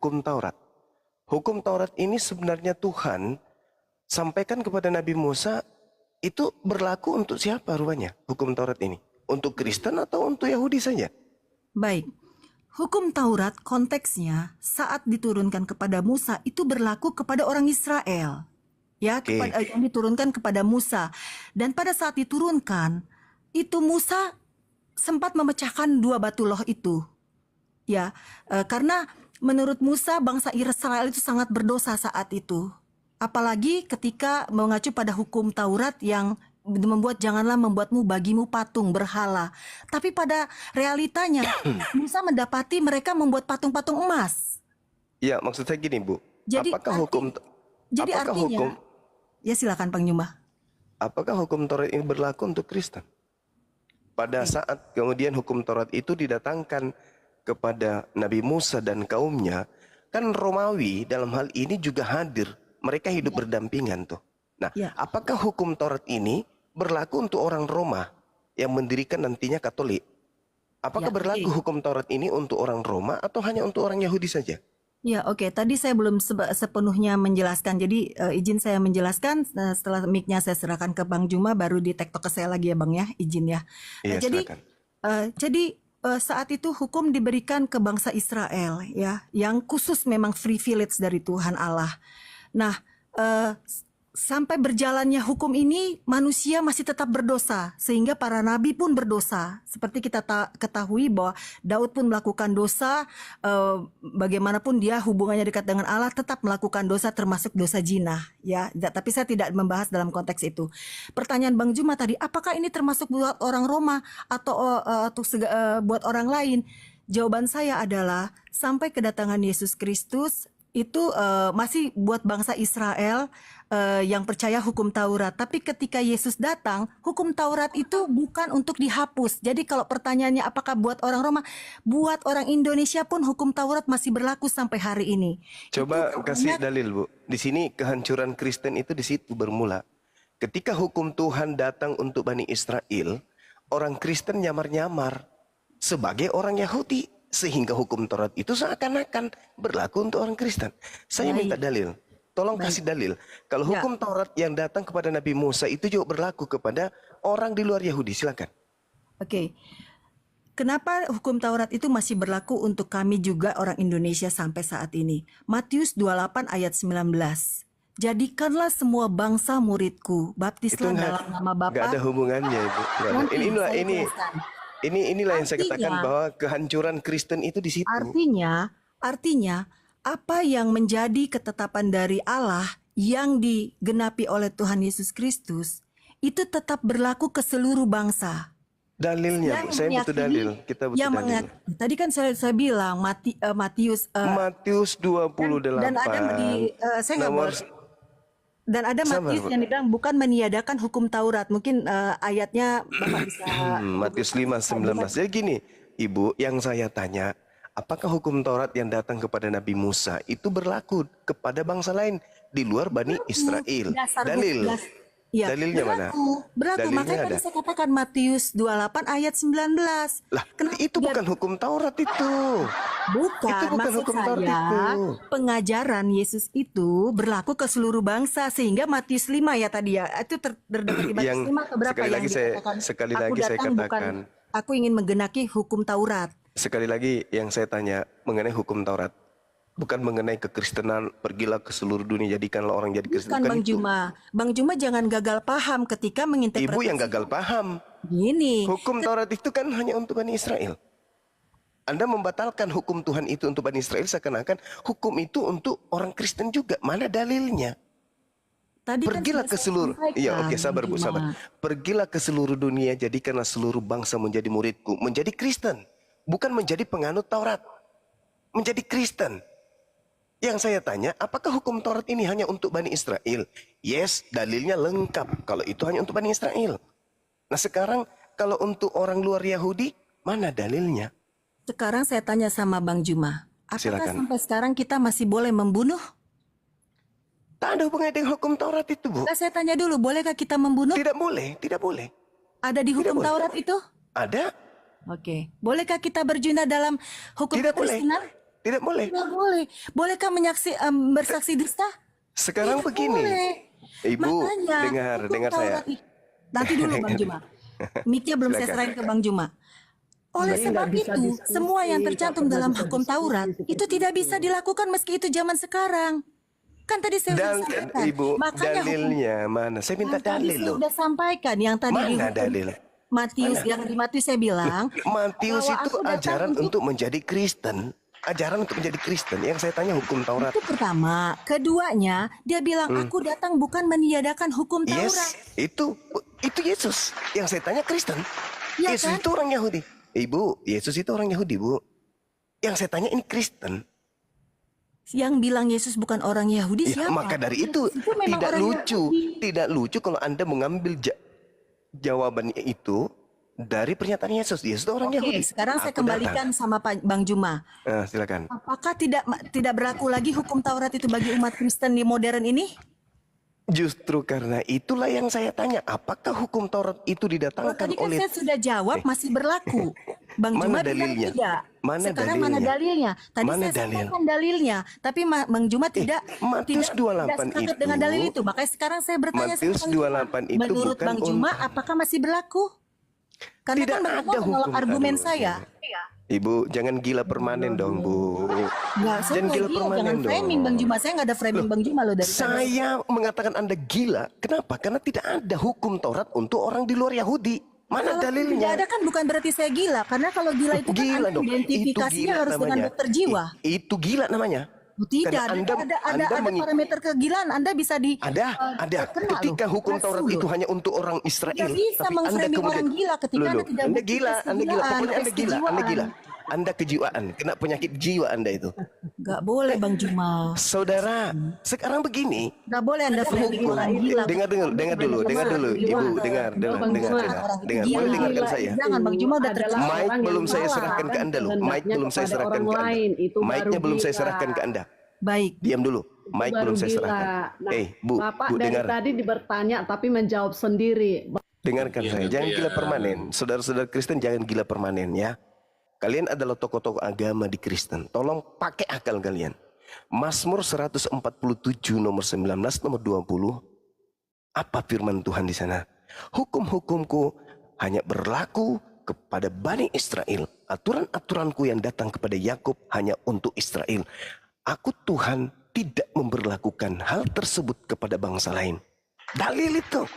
hukum Taurat. Hukum Taurat ini sebenarnya Tuhan sampaikan kepada Nabi Musa, itu berlaku untuk siapa rupanya hukum Taurat ini? Untuk Kristen atau untuk Yahudi saja? Baik, hukum Taurat konteksnya saat diturunkan kepada Musa itu berlaku kepada orang Israel. Ya, yang diturunkan kepada Musa. Dan pada saat diturunkan, itu Musa sempat memecahkan dua batu loh itu. Ya, karena menurut Musa bangsa Israel itu sangat berdosa saat itu. Apalagi ketika mengacu pada hukum Taurat yang membuat janganlah membuatmu bagimu patung berhala. Tapi pada realitanya Musa mendapati mereka membuat patung-patung emas. Ya, maksud saya gini, Bu. Jadi artinya, ya silakan Bang Juma. Apakah hukum Taurat ini berlaku untuk Kristen? Pada saat kemudian hukum Taurat itu didatangkan kepada Nabi Musa dan kaumnya, kan Romawi dalam hal ini juga hadir. Mereka hidup berdampingan tuh. Nah, apakah hukum Taurat ini berlaku untuk orang Roma yang mendirikan nantinya Katolik? Apakah berlaku hukum Taurat ini untuk orang Roma atau hanya untuk orang Yahudi saja? Ya, oke. Tadi saya belum sepenuhnya menjelaskan. Jadi izin saya menjelaskan. Setelah mic-nya saya serahkan ke Bang Juma, baru di tektok ke saya lagi ya Bang ya. Izin ya. Jadi saat itu hukum diberikan ke bangsa Israel ya, yang khusus memang privilege dari Tuhan Allah. Nah, sampai berjalannya hukum ini, manusia masih tetap berdosa, sehingga para nabi pun berdosa. Seperti kita ketahui bahwa Daud pun melakukan dosa, bagaimanapun dia hubungannya dekat dengan Allah, tetap melakukan dosa, termasuk dosa zina. Ya, tapi saya tidak membahas dalam konteks itu. Pertanyaan Bang Juma tadi, apakah ini termasuk buat orang Roma atau buat orang lain? Jawaban saya adalah sampai kedatangan Yesus Kristus itu masih buat bangsa Israel yang percaya hukum Taurat. Tapi ketika Yesus datang, hukum Taurat itu bukan untuk dihapus. Jadi kalau pertanyaannya apakah buat orang Roma, buat orang Indonesia pun hukum Taurat masih berlaku sampai hari ini. Coba kasih dalil, Bu. Di sini kehancuran Kristen itu di situ bermula. Ketika hukum Tuhan datang untuk Bani Israel, orang Kristen nyamar-nyamar sebagai orang Yahudi. Sehingga hukum Taurat itu seakan-akan berlaku untuk orang Kristen. Saya minta dalil. Tolong kasih dalil. Kalau hukum Taurat yang datang kepada Nabi Musa itu juga berlaku kepada orang di luar Yahudi. Silakan. Oke. Kenapa hukum Taurat itu masih berlaku untuk kami juga orang Indonesia sampai saat ini? Matius 28 ayat 19. Jadikanlah semua bangsa muridku, baptislah dalam nama Bapa. Gak ada hubungannya itu. Inilah yang saya katakan bahwa kehancuran Kristen itu di situ. Artinya apa yang menjadi ketetapan dari Allah yang digenapi oleh Tuhan Yesus Kristus itu tetap berlaku ke seluruh bangsa. Dalilnya, saya butuh dalil. Kita butuh dalil. Tadi kan saya bilang Matius 28. Dan ada saya nggak boleh. Dan ada Matius yang dibilang bukan meniadakan hukum Taurat. Mungkin ayatnya Bapak bisa. Matius 5:19. Jadi gini, Ibu, yang saya tanya, apakah hukum Taurat yang datang kepada Nabi Musa itu berlaku kepada bangsa lain di luar Bani Israel? Dalil. Dalilnya mana? Berlaku. Makanya tadi saya katakan Matius 28 ayat 19. Lah, itu bukan hukum Taurat itu. Bukan, itu bukan maksud hukum saya Taurat itu. Pengajaran Yesus itu berlaku ke seluruh bangsa, sehingga Matius 5 ya tadi ya, itu terdapat di Matius 5 atau berapa yang dikatakan, sekali lagi saya katakan, aku ingin menggenaki hukum Taurat. Sekali lagi yang saya tanya mengenai hukum Taurat, bukan mengenai kekristenan, pergilah ke seluruh dunia, jadikanlah orang jadi Kristen. Bukan Bang Juma. Bang Juma jangan gagal paham ketika menginterpretasi. Ibu yang gagal paham. Gini. Hukum Taurat itu kan hanya untuk Bani Israel. Anda membatalkan hukum Tuhan itu untuk Bani Israel, seakan-akan hukum itu untuk orang Kristen juga. Mana dalilnya? Tadi pergilah kan ke seluruh. Iya, oke, sabar Bu, sabar. Pergilah ke seluruh dunia, jadikanlah seluruh bangsa menjadi muridku, menjadi Kristen, bukan menjadi penganut Taurat, menjadi Kristen. Yang saya tanya, apakah hukum Taurat ini hanya untuk Bani Israel? Yes, dalilnya lengkap kalau itu hanya untuk Bani Israel. Nah sekarang kalau untuk orang luar Yahudi, mana dalilnya? Sekarang saya tanya sama Bang Juma, apakah Silakan. sampai sekarang kita masih boleh membunuh? Tak ada hubungannya dengan hukum Taurat itu, Bu. Nah, saya tanya dulu, bolehkah kita membunuh? Tidak boleh, tidak boleh. Ada di hukum Taurat itu? Ada. Oke. Bolehkah kita berjina dalam hukum Tidak Kristenan? Tidak boleh. Tidak boleh. Bolehkah bersaksi dusta? Sekarang Tidak begini, boleh. Ibu Makanya hukum dengar saya. Taurat itu. Nanti dulu Bang Juma. Mic-nya belum saya Silakan. serahin ke Bang Juma. Oleh Jadi sebab nggak bisa itu, diskusi, semua yang nggak tercantum pernah dalam bisa hukum diskusi Taurat seperti itu tidak itu. bisa dilakukan meski itu zaman sekarang. Kan tadi saya sudah sampaikan. Ibu, Makanya hukum dalilnya mana? Saya minta yang tadi dalil saya loh. sudah sampaikan, yang tadi di Mana hukum dalil? Matius, yang di Matius saya bilang Matius bahwa itu aku datang ajaran untuk menjadi Kristen. Ajaran untuk menjadi Kristen. Yang saya tanya hukum Taurat. itu pertama. Keduanya, dia bilang aku datang bukan meniadakan hukum Taurat. Yes, itu Yesus. Yang saya tanya Kristen. Ya Yesus kan? itu orang Yahudi. Ibu, Yesus itu orang Yahudi, Bu. Yang saya tanya ini Kristen. Yang bilang Yesus bukan orang Yahudi Ya, siapa? maka dari itu Itu memang tidak orang lucu. Yahudi. Tidak lucu kalau Anda mengambil jawabannya itu dari pernyataan Yesus. Yesus itu orang Oke, Yahudi. sekarang saya Aku kembalikan sama Bang Juma. Silakan. Apakah tidak berlaku lagi hukum Taurat itu bagi umat Kristen di modern ini? Justru karena itulah yang saya tanya, apakah hukum Taurat itu didatangkan Tadi kan oleh saya sudah jawab masih berlaku. Bang Mana Juma bilang dalilnya? tidak. Mana Sekarang dalilnya? mana dalilnya? Tadi Mana saya dalil? sampaikan dalilnya, tapi Bang Juma tidak Matius 28 sepakat itu- dengan dalil itu. Makanya sekarang saya bertanya Matius sama Bang Juma. 28 itu Menurut bukan Bang Juma, untuk- apakah masih berlaku? Karena Tidak kan Bang Juma ada menolak hukum. argumen Aduh, saya. Ibu, jangan gila permanen dong, Bu. Enggak, saya Jangan nggak gila gila, permanen jangan dong. framing Bang Juma. Saya nggak ada framing Bang Juma loh dari tadi. Saya mengatakan Anda gila. Kenapa? Karena tidak ada hukum Taurat untuk orang di luar Yahudi. Mana Kalau tidak dalilnya? ada kan bukan berarti saya gila. Karena kalau gila itu kan Gila Anda dong. Itu identifikasinya gila harus dengan namanya. dokter jiwa. Itu gila namanya. Oh, tidak, Karena ada parameter kegilaan. Anda bisa Ada. terkena Ketika loh. hukum Taurat Rasul itu loh. hanya untuk orang Israel, Tidak bisa tapi Anda mengframing kemudian orang gila ketika Anda tidak Anda buktikan gila, Anda gila. kegilaan, Pokoknya Anda gila, Anda gila. kejiwaan. Anda kejiwaan, kena penyakit jiwa Anda itu. Nggak boleh Bang Juma. Saudara, sekarang begini. Nggak boleh Anda framing Hukum. orang gila. Dengar dulu, Ibu, dengar, Orang dengar. gila. Boleh dengarkan saya. Jangan Bang Juma udah Adalah terjebak. Mic orang yang belum saya salah, serahkan ke kan Anda loh. Mic kehendaknya belum saya kepada serahkan orang ke Anda. lain, itu Mic-nya baru belum saya gila. serahkan ke Anda. Baik. Diam dulu. Itu Mic baru belum saya gila. serahkan. Nah, Bu, Bapak Bu dari dengar. tadi bertanya tapi menjawab sendiri. Dengarkan Iya, saya, jangan iya. gila permanen. Saudara-saudara Kristen jangan gila permanen ya. Kalian adalah tokoh-tokoh agama di Kristen. Tolong pakai akal kalian. Mazmur 147 nomor 19 nomor 20. Apa firman Tuhan di sana? Hukum-hukumku hanya berlaku kepada Bani Israel. Aturan-aturanku yang datang kepada Yakub hanya untuk Israel. Aku Tuhan tidak memberlakukan hal tersebut kepada bangsa lain. Dalil itu.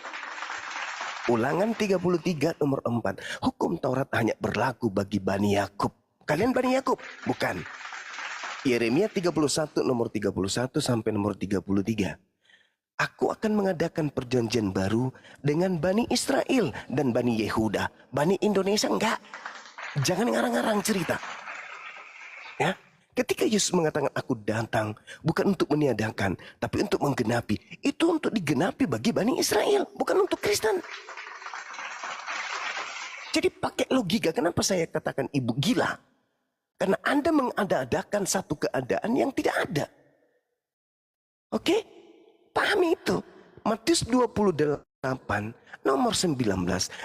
Ulangan 33 nomor 4. Hukum Taurat hanya berlaku bagi Bani Yakub. Kalian Bani Yakub? Bukan. Yeremia 31 nomor 31 sampai nomor 33. Aku akan mengadakan perjanjian baru dengan Bani Israel dan Bani Yehuda. Bani Indonesia enggak. Jangan ngarang-ngarang cerita. Ya. Ketika Yesus mengatakan aku datang bukan untuk meniadakan tapi untuk menggenapi. Itu untuk digenapi bagi Bani Israel, bukan untuk Kristen. Jadi pakai logika, kenapa saya katakan ibu gila? Karena Anda mengada-adakan satu keadaan yang tidak ada. Oke? Pahami itu. Matius 28 nomor 19.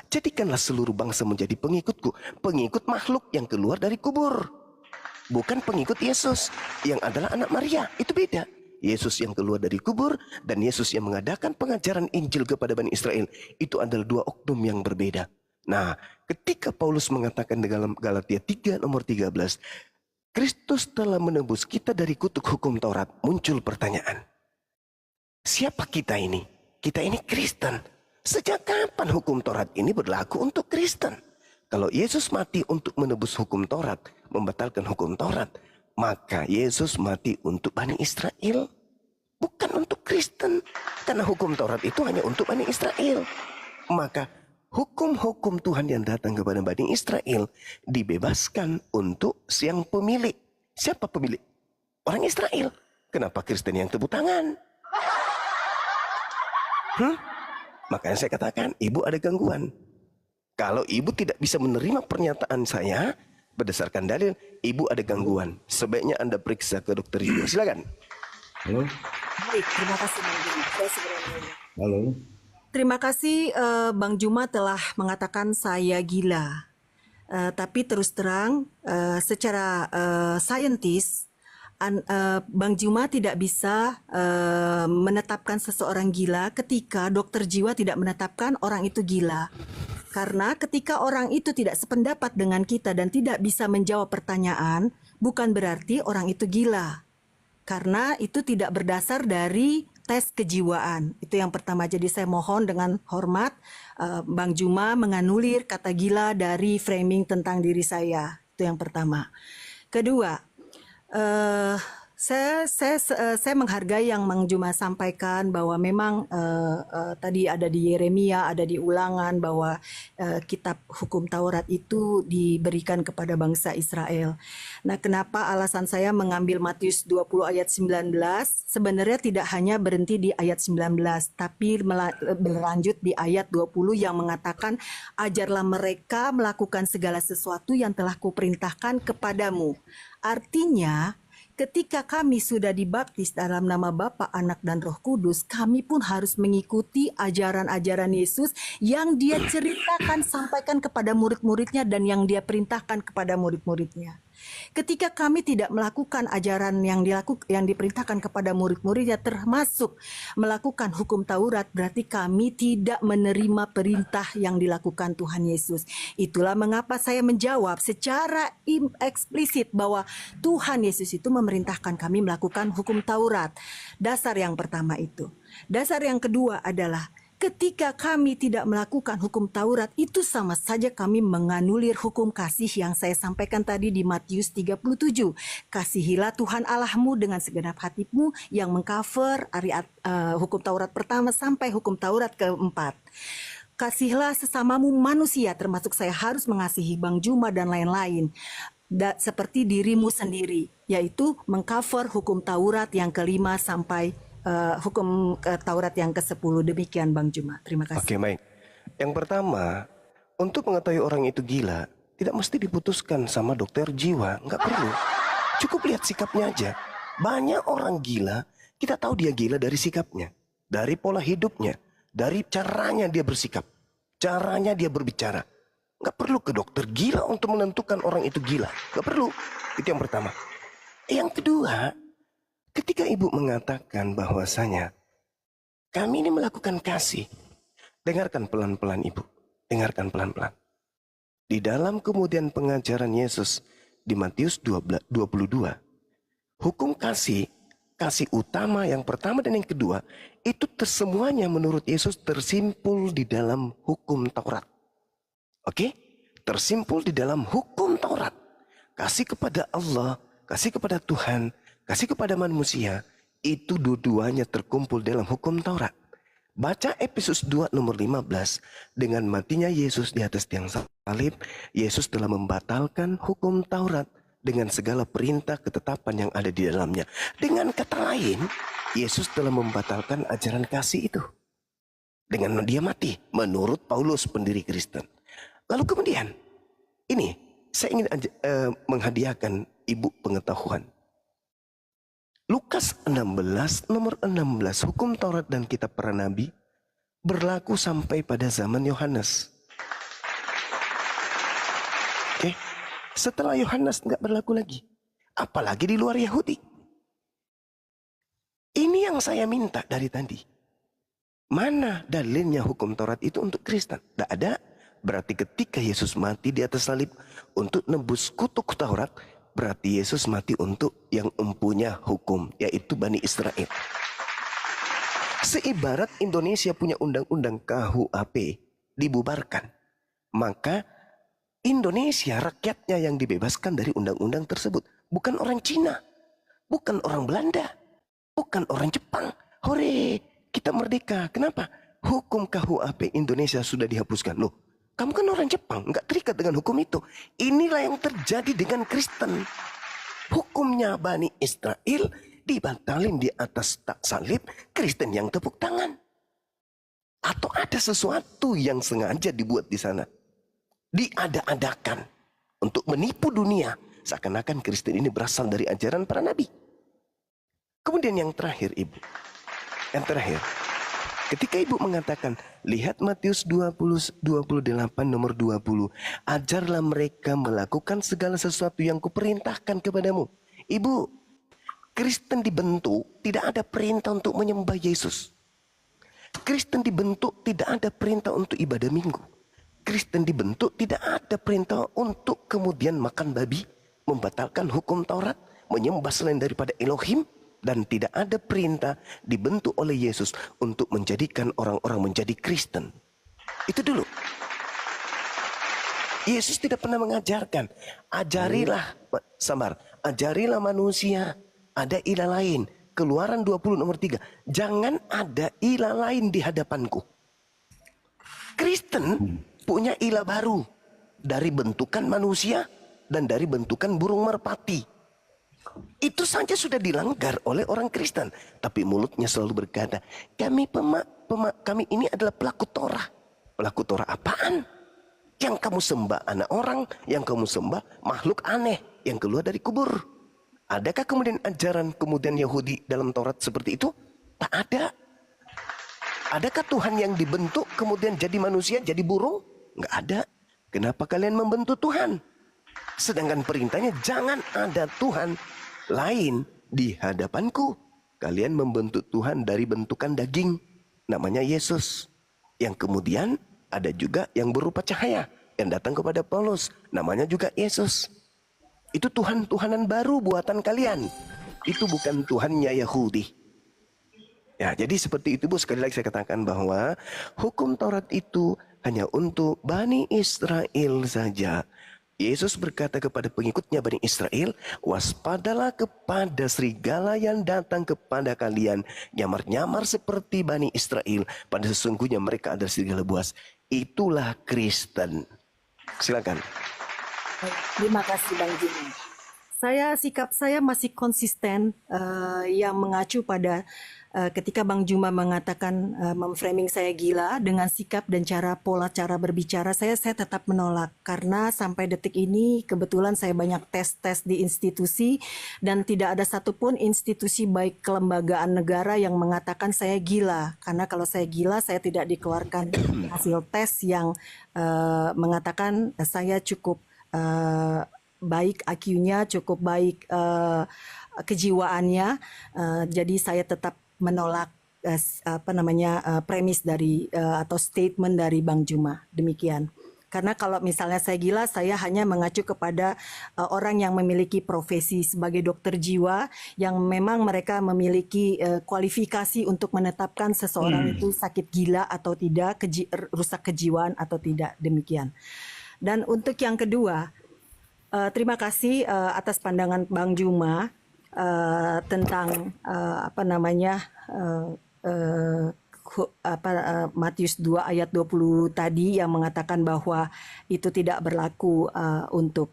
Jadikanlah seluruh bangsa menjadi pengikutku. Pengikut makhluk yang keluar dari kubur. Bukan pengikut Yesus yang adalah anak Maria. Itu beda. Yesus yang keluar dari kubur dan Yesus yang mengadakan pengajaran Injil kepada Bani Israel. Itu adalah dua oknum yang berbeda. Nah, ketika Paulus mengatakan dalam Galatia 3 nomor 13, Kristus telah menebus kita dari kutuk hukum Taurat, muncul pertanyaan. Siapa kita ini? Kita ini Kristen. Sejak kapan hukum Taurat ini berlaku untuk Kristen? Kalau Yesus mati untuk menebus hukum Taurat, membatalkan hukum Taurat, maka Yesus mati untuk Bani Israel, bukan untuk Kristen. Karena hukum Taurat itu hanya untuk Bani Israel. Maka hukum-hukum Tuhan yang datang kepada Bani Israel dibebaskan untuk siang pemilik. Siapa pemilik? Orang Israel. Kenapa Kristen yang tepuk tangan? Makanya saya katakan, ibu ada gangguan. Kalau ibu tidak bisa menerima pernyataan saya berdasarkan dalil, ibu ada gangguan. Sebaiknya Anda periksa ke dokter jiwa. Silakan. Halo, Baik, terima kasih Bang Juma. Saya segera nanya. halo. Terima kasih Bang Juma telah mengatakan saya gila. Tapi terus terang secara saintis Bang Juma tidak bisa menetapkan seseorang gila ketika dokter jiwa tidak menetapkan orang itu gila. Karena ketika orang itu tidak sependapat dengan kita dan tidak bisa menjawab pertanyaan, bukan berarti orang itu gila. Karena itu tidak berdasar dari tes kejiwaan. Itu yang pertama. Jadi saya mohon dengan hormat Bang Juma menganulir kata gila dari framing tentang diri saya. Itu yang pertama. Kedua, saya menghargai yang Mang Juma sampaikan bahwa memang tadi ada di Yeremia, ada di Ulangan bahwa kitab hukum Taurat itu diberikan kepada bangsa Israel. Nah, kenapa alasan saya mengambil Matius 20 ayat 19? Sebenarnya tidak hanya berhenti di ayat 19, tapi berlanjut di ayat 20 yang mengatakan, ajarlah mereka melakukan segala sesuatu yang telah kuperintahkan kepadamu. Artinya, ketika kami sudah dibaptis dalam nama Bapa, Anak, dan Roh Kudus, kami pun harus mengikuti ajaran-ajaran Yesus yang dia ceritakan, sampaikan kepada murid-muridnya dan yang dia perintahkan kepada murid-muridnya. Ketika kami tidak melakukan ajaran yang diperintahkan kepada murid-muridnya, termasuk melakukan hukum Taurat, berarti kami tidak menerima perintah yang dilakukan Tuhan Yesus. Itulah mengapa saya menjawab secara eksplisit bahwa Tuhan Yesus itu memerintahkan kami melakukan hukum Taurat. Dasar yang pertama itu. Dasar yang kedua adalah ketika kami tidak melakukan hukum Taurat, itu sama saja kami menganulir hukum kasih yang saya sampaikan tadi di Matius 37. Kasihilah Tuhan Allahmu dengan segenap hatimu, yang mengcover hukum Taurat pertama sampai hukum Taurat keempat. Kasihlah sesamamu manusia, termasuk saya harus mengasihi Bang Juma dan lain-lain. Seperti dirimu sendiri, yaitu mengcover hukum Taurat yang kelima sampai hukum Taurat yang ke-10. Demikian Bang Juma. Terima kasih. Oke, baik. Yang pertama, untuk mengetahui orang itu gila, tidak mesti diputuskan sama dokter jiwa. Nggak perlu. Cukup lihat sikapnya aja. Banyak orang gila, kita tahu dia gila dari sikapnya, dari pola hidupnya, dari caranya dia bersikap, caranya dia berbicara. Nggak perlu ke dokter gila untuk menentukan orang itu gila. Nggak perlu. Itu yang pertama. Yang kedua, ketika ibu mengatakan bahwasanya kami ini melakukan kasih, dengarkan pelan-pelan ibu, dengarkan pelan-pelan. Di dalam kemudian pengajaran Yesus di Matius 22, hukum kasih utama yang pertama dan yang kedua, itu semuanya menurut Yesus tersimpul di dalam hukum Taurat. Oke? Tersimpul di dalam hukum Taurat. Kasih kepada Allah, kasih kepada Tuhan, kasih kepada manusia, itu dua-duanya terkumpul dalam hukum Taurat. Baca Efesus 2 nomor 15. Dengan matinya Yesus di atas tiang salib, Yesus telah membatalkan hukum Taurat dengan segala perintah ketetapan yang ada di dalamnya. Dengan kata lain, Yesus telah membatalkan ajaran kasih itu. Dengan dia mati, menurut Paulus pendiri Kristen. Lalu kemudian, ini saya ingin menghadiahkan ibu pengetahuan. Lukas 16 nomor 16, hukum Taurat dan kitab para nabi berlaku sampai pada zaman Yohanes. Oke, setelah Yohanes nggak berlaku lagi, apalagi di luar Yahudi. Ini yang saya minta dari tadi. Mana dalilnya hukum Taurat itu untuk Kristen? Tidak ada. Berarti ketika Yesus mati di atas salib untuk nebus kutuk Taurat, berarti Yesus mati untuk yang mempunyai hukum, yaitu Bani Israel. Seibarat Indonesia punya undang-undang KUHP dibubarkan, maka Indonesia rakyatnya yang dibebaskan dari undang-undang tersebut. Bukan orang Cina, bukan orang Belanda, bukan orang Jepang. Hore, kita merdeka. Kenapa? Hukum KUHP Indonesia sudah dihapuskan. Loh, kamu kan orang Jepang, nggak terikat dengan hukum itu. Inilah yang terjadi dengan Kristen. Hukumnya Bani Israel dibatalin di atas tak salib, Kristen yang tepuk tangan. Atau ada sesuatu yang sengaja dibuat di sana. Diada-adakan untuk menipu dunia. Seakan-akan Kristen ini berasal dari ajaran para nabi. Kemudian yang terakhir ibu. Yang terakhir. Ketika ibu mengatakan, lihat Matius 28 nomor 20. Ajarlah mereka melakukan segala sesuatu yang kuperintahkan kepadamu. Ibu, Kristen dibentuk tidak ada perintah untuk menyembah Yesus. Kristen dibentuk tidak ada perintah untuk ibadah minggu. Kristen dibentuk tidak ada perintah untuk kemudian makan babi, membatalkan hukum Taurat, menyembah selain daripada Elohim, dan tidak ada perintah dibentuk oleh Yesus untuk menjadikan orang-orang menjadi Kristen. Itu dulu. Yesus tidak pernah mengajarkan, ajarilah manusia ada ilah lain. Keluaran 20 nomor 3. Jangan ada ilah lain di hadapanku. Kristen punya ilah baru dari bentukan manusia dan dari bentukan burung merpati. Itu saja sudah dilanggar oleh orang Kristen. Tapi mulutnya selalu berkata, kami ini adalah pelaku Torah. Pelaku Torah apaan? Yang kamu sembah anak orang, yang kamu sembah makhluk aneh yang keluar dari kubur. Adakah kemudian ajaran kemudian Yahudi dalam Taurat seperti itu? Tak ada. Adakah Tuhan yang dibentuk kemudian jadi manusia, jadi burung? Nggak ada. Kenapa kalian membentuk Tuhan? Sedangkan perintahnya jangan ada Tuhan lain di hadapanku. Kalian membentuk Tuhan dari bentukan daging, namanya Yesus. Yang kemudian ada juga yang berupa cahaya yang datang kepada Paulus, namanya juga Yesus. Itu Tuhan-Tuhanan baru buatan kalian. Itu bukan Tuhannya Yahudi. Ya, jadi seperti itu Bu, sekali lagi saya katakan bahwa hukum Taurat itu hanya untuk Bani Israel saja. Yesus berkata kepada pengikutnya Bani Israel, waspadalah kepada serigala yang datang kepada kalian, nyamar-nyamar seperti Bani Israel, pada sesungguhnya mereka adalah serigala buas. Itulah Kristen. Silakan. Baik, terima kasih Bang Jimmy. Sikap saya masih konsisten yang mengacu pada ketika Bang Juma mengatakan memframing saya gila dengan sikap dan pola cara berbicara saya tetap menolak karena sampai detik ini kebetulan saya banyak tes di institusi dan tidak ada satupun institusi baik kelembagaan negara yang mengatakan saya gila, karena kalau saya gila saya tidak dikeluarkan hasil tes yang mengatakan saya cukup baik IQ-nya, cukup baik kejiwaannya, jadi saya tetap menolak premis dari atau statement dari Bang Juma. Demikian. Karena kalau misalnya saya gila, saya hanya mengacu kepada orang yang memiliki profesi sebagai dokter jiwa yang memang mereka memiliki kualifikasi untuk menetapkan seseorang itu sakit gila atau tidak, rusak kejiwaan atau tidak, demikian. Dan untuk yang kedua, terima kasih atas pandangan Bang Juma tentang Matius 2 ayat 20 tadi yang mengatakan bahwa itu tidak berlaku untuk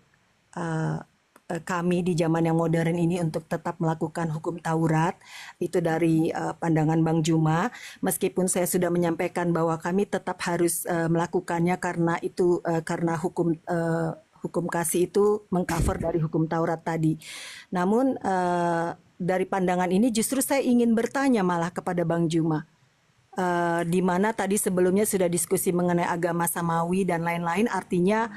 kami di zaman yang modern ini untuk tetap melakukan hukum Taurat. Itu dari pandangan Bang Juma. Meskipun saya sudah menyampaikan bahwa kami tetap harus melakukannya karena itu karena hukum kasih itu mengcover dari hukum Taurat tadi. Namun dari pandangan ini justru saya ingin bertanya malah kepada Bang Juma. Di mana tadi sebelumnya sudah diskusi mengenai agama samawi dan lain-lain, artinya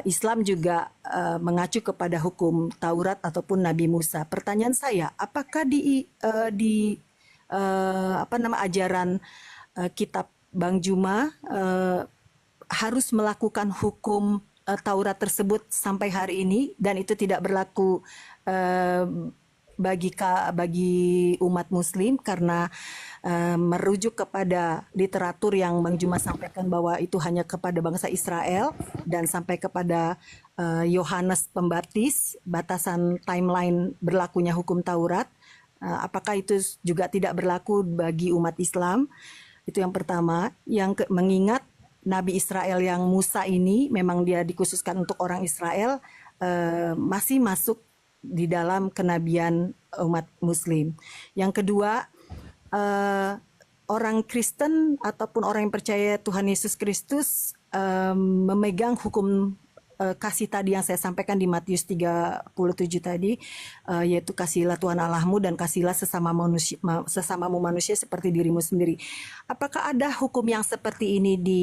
Islam juga mengacu kepada hukum Taurat ataupun Nabi Musa. Pertanyaan saya, apakah ajaran kitab Bang Juma harus melakukan hukum Taurat tersebut sampai hari ini dan itu tidak berlaku bagi umat Muslim karena merujuk kepada literatur yang Bang Juma sampaikan bahwa itu hanya kepada bangsa Israel dan sampai kepada Yohanes Pembaptis, batasan timeline berlakunya hukum Taurat. Apakah itu juga tidak berlaku bagi umat Islam? Itu yang pertama. Mengingat Nabi Israel yang Musa ini memang dia dikhususkan untuk orang Israel, masih masuk di dalam kenabian umat Muslim. Yang kedua, orang Kristen ataupun orang yang percaya Tuhan Yesus Kristus memegang hukum kasih tadi yang saya sampaikan di Matius 37 tadi, yaitu kasihilah Tuhan Allahmu dan kasihilah sesamamu manusia seperti dirimu sendiri. Apakah ada hukum yang seperti ini di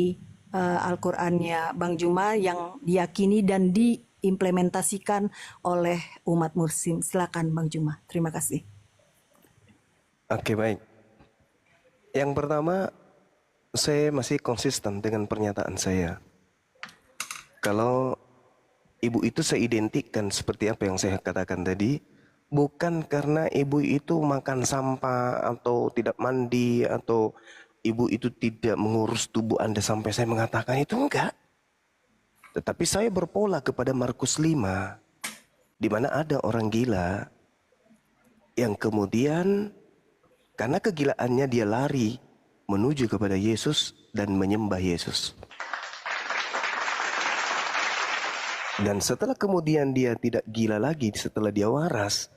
Al-Qur'annya Bang Juma yang diyakini dan diimplementasikan oleh umat muslim. Silakan Bang Juma. Terima kasih. Oke, baik. Yang pertama, saya masih konsisten dengan pernyataan saya. Kalau ibu itu saya identikkan seperti apa yang saya katakan tadi, bukan karena ibu itu makan sampah atau tidak mandi atau ibu itu tidak mengurus tubuh Anda sampai saya mengatakan itu, enggak. Tetapi saya berpola kepada Markus 5, di mana ada orang gila yang kemudian karena kegilaannya dia lari menuju kepada Yesus dan menyembah Yesus. Dan setelah kemudian dia tidak gila lagi, setelah dia waras,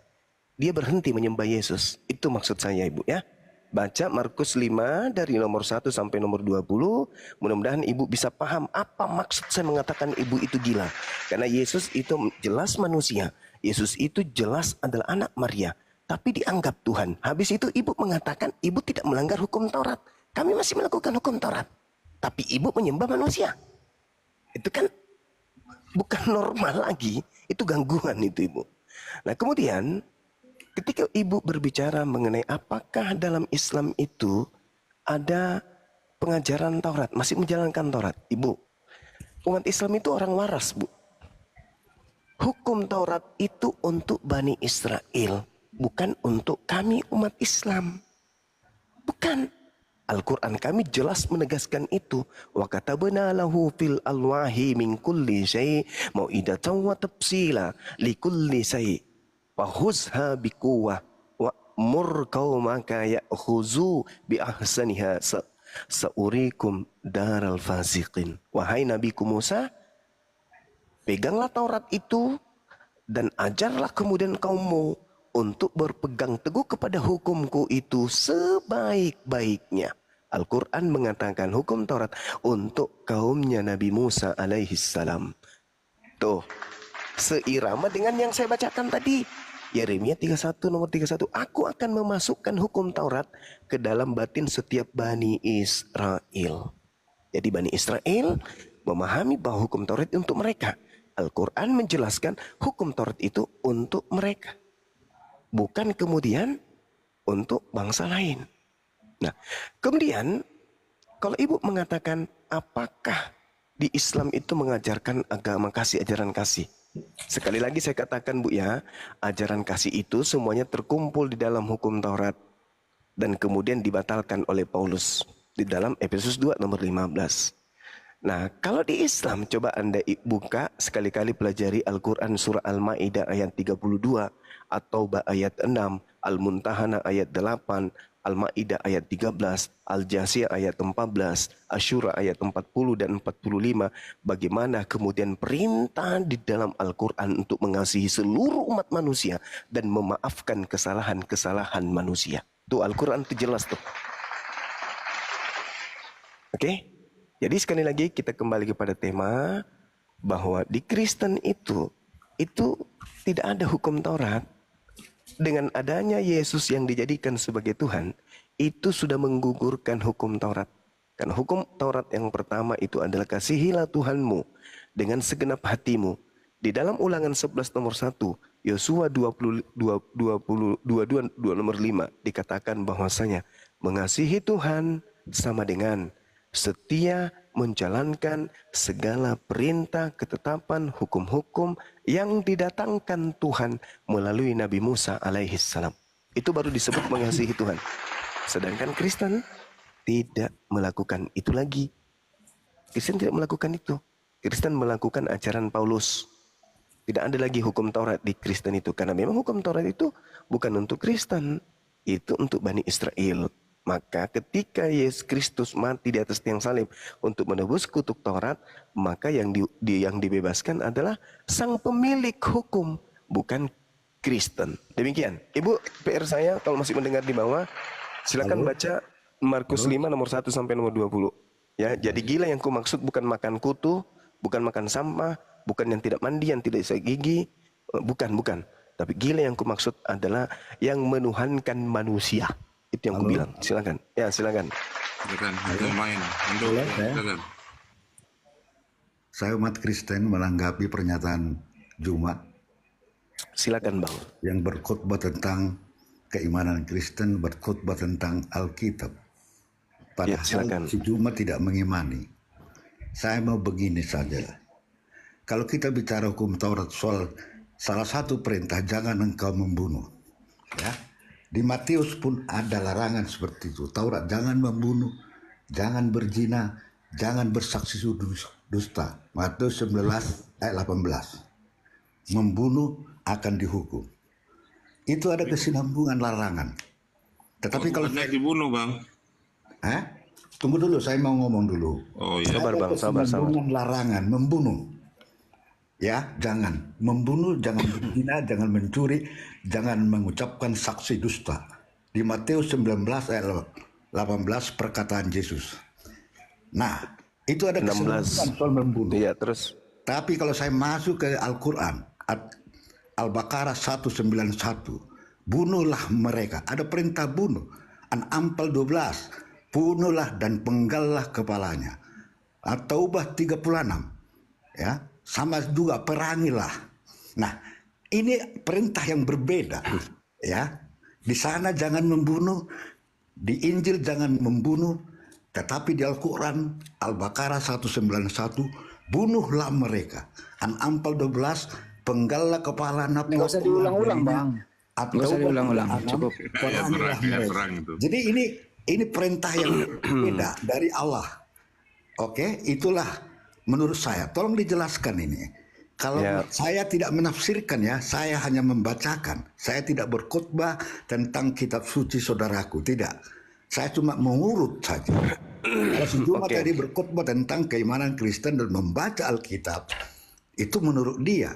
dia berhenti menyembah Yesus. Itu maksud saya, Ibu, ya. Baca Markus 5 dari nomor 1 sampai nomor 20. Mudah-mudahan Ibu bisa paham apa maksud saya mengatakan ibu itu gila. Karena Yesus itu jelas manusia. Yesus itu jelas adalah anak Maria. Tapi dianggap Tuhan. Habis itu Ibu mengatakan Ibu tidak melanggar hukum Taurat. Kami masih melakukan hukum Taurat. Tapi Ibu menyembah manusia. Itu kan bukan normal lagi. Itu gangguan itu, Ibu. Nah, kemudian ketika Ibu berbicara mengenai apakah dalam Islam itu ada pengajaran Taurat, masih menjalankan Taurat. Ibu, umat Islam itu orang waras, Bu. Hukum Taurat itu untuk Bani Israel, bukan untuk kami umat Islam. Bukan. Al-Quran kami jelas menegaskan itu. Wa katabna lahu fil alwahi min kulli syai' mau'idatan wa tafsila li kulli syai'. Fahuzha biquwah wa mur qaumaka ya'khuzu bi ahsaniha saurikum daral fasiqin. Wahai Nabiku Musa, peganglah Taurat itu dan ajarlah kemudian kaummu untuk berpegang teguh kepada hukumku itu sebaik-baiknya. Al-Quran mengatakan hukum Taurat untuk kaumnya Nabi Musa alaihi salam. Tuh, seirama dengan yang saya bacakan tadi. Yeremia 31 nomor 31. Aku akan memasukkan hukum Taurat ke dalam batin setiap Bani Israel. Jadi Bani Israel memahami bahwa hukum Taurat untuk mereka. Al-Quran menjelaskan hukum Taurat itu untuk mereka. Bukan kemudian untuk bangsa lain. Nah, kemudian kalau Ibu mengatakan apakah di Islam itu mengajarkan agama kasih, ajaran kasih. Sekali lagi saya katakan, Bu, ya, ajaran kasih itu semuanya terkumpul di dalam hukum Taurat dan kemudian dibatalkan oleh Paulus di dalam Efesus 2 nomor 15. Nah, kalau di Islam coba Anda buka sekali-kali pelajari Al-Quran surah Al-Maidah ayat 32 atau ayat 6, Al-Muntahana ayat 8, Al-Maidah ayat 13, Al-Jasiyah ayat 14, Asyura ayat 40 dan 45. Bagaimana kemudian perintah di dalam Al-Quran untuk mengasihi seluruh umat manusia dan memaafkan kesalahan-kesalahan manusia. Tuh Al-Quran itu jelas tuh. Oke? Jadi sekali lagi kita kembali kepada tema bahwa di Kristen itu tidak ada hukum Taurat. Dengan adanya Yesus yang dijadikan sebagai Tuhan, itu sudah menggugurkan hukum Taurat. Karena hukum Taurat yang pertama itu adalah kasihilah Tuhanmu dengan segenap hatimu. Di dalam Ulangan 11 nomor 1, Yosua 22 nomor 5 dikatakan bahwasanya mengasihi Tuhan sama dengan setia menjalankan segala perintah, ketetapan, hukum-hukum yang didatangkan Tuhan melalui Nabi Musa alaihi salam. Itu baru disebut mengasihi Tuhan. Sedangkan Kristen tidak melakukan itu lagi. Kristen tidak melakukan itu. Kristen melakukan ajaran Paulus. Tidak ada lagi hukum Taurat di Kristen itu. Karena memang hukum Taurat itu bukan untuk Kristen. Itu untuk Bani Israel. Maka ketika Yesus Kristus mati di atas tiang salib untuk menebus kutuk Taurat, maka yang dibebaskan adalah sang pemilik hukum, bukan Kristen. Demikian. Ibu, PR saya kalau masih mendengar di bawah, silakan baca Markus 5 nomor 1 sampai nomor 20. Ya, jadi gila yang kumaksud bukan makan kutu, bukan makan sampah, bukan yang tidak mandi, yang tidak bisa gigi, bukan. Tapi gila yang kumaksud adalah yang menuhankan manusia. Itu yang aku bilang. Silakan. Ya, silakan. Silakan. Main. Saya umat Kristen menanggapi pernyataan Jumat Silakan Bang. yang berkhutbah tentang keimanan Kristen, berkhutbah tentang Alkitab. Ya, Padahal silakan. si Jumat tidak mengimani. Saya mau begini saja. Kalau kita bicara hukum Taurat soal salah satu perintah, jangan engkau membunuh. Ya. Di Matius pun ada larangan seperti itu. Taurat, jangan membunuh, jangan berzina, jangan bersaksi dusta. Matius 19 ayat 18. Membunuh akan dihukum. Itu ada kesinambungan larangan. Tetapi kalau Banyak dibunuh, Bang. Tunggu dulu, saya mau ngomong dulu. Oh iya. Sabar Bang, sabar. Kesinambungan larangan membunuh. Ya, jangan membunuh, jangan berzina, jangan mencuri, jangan mengucapkan saksi dusta. Di Matius 19 ayat 18 perkataan Yesus. Nah, itu ada 16. kesinambungan soal membunuh. Iya, terus. Tapi kalau saya masuk ke Al-Quran, Al-Baqarah 191, bunuhlah mereka. Ada perintah bunuh. An-Amfal 12, bunuhlah dan penggallah kepalanya. At-Taubah 36, ya, sama juga perangilah. Nah, ini perintah yang berbeda, ya. Di sana jangan membunuh, di Injil jangan membunuh, tetapi di Al-Quran Al-Baqarah 191, bunuhlah mereka. An-Amfal 12, penggallah kepala nafsu. Nggak usah diulang-ulang, Bang. Nggak usah diulang-ulang, cukup. Perang itu. Jadi ini perintah yang beda dari Allah. Oke, itulah menurut saya. Tolong dijelaskan ini. Kalau Ya. saya tidak menafsirkan ya, saya hanya membacakan. Saya tidak berkhutbah tentang kitab suci saudaraku, tidak. Saya cuma mengurut saja. Kalau si Jumat Oke. tadi berkhutbah tentang keimanan Kristen dan membaca Alkitab, itu menurut dia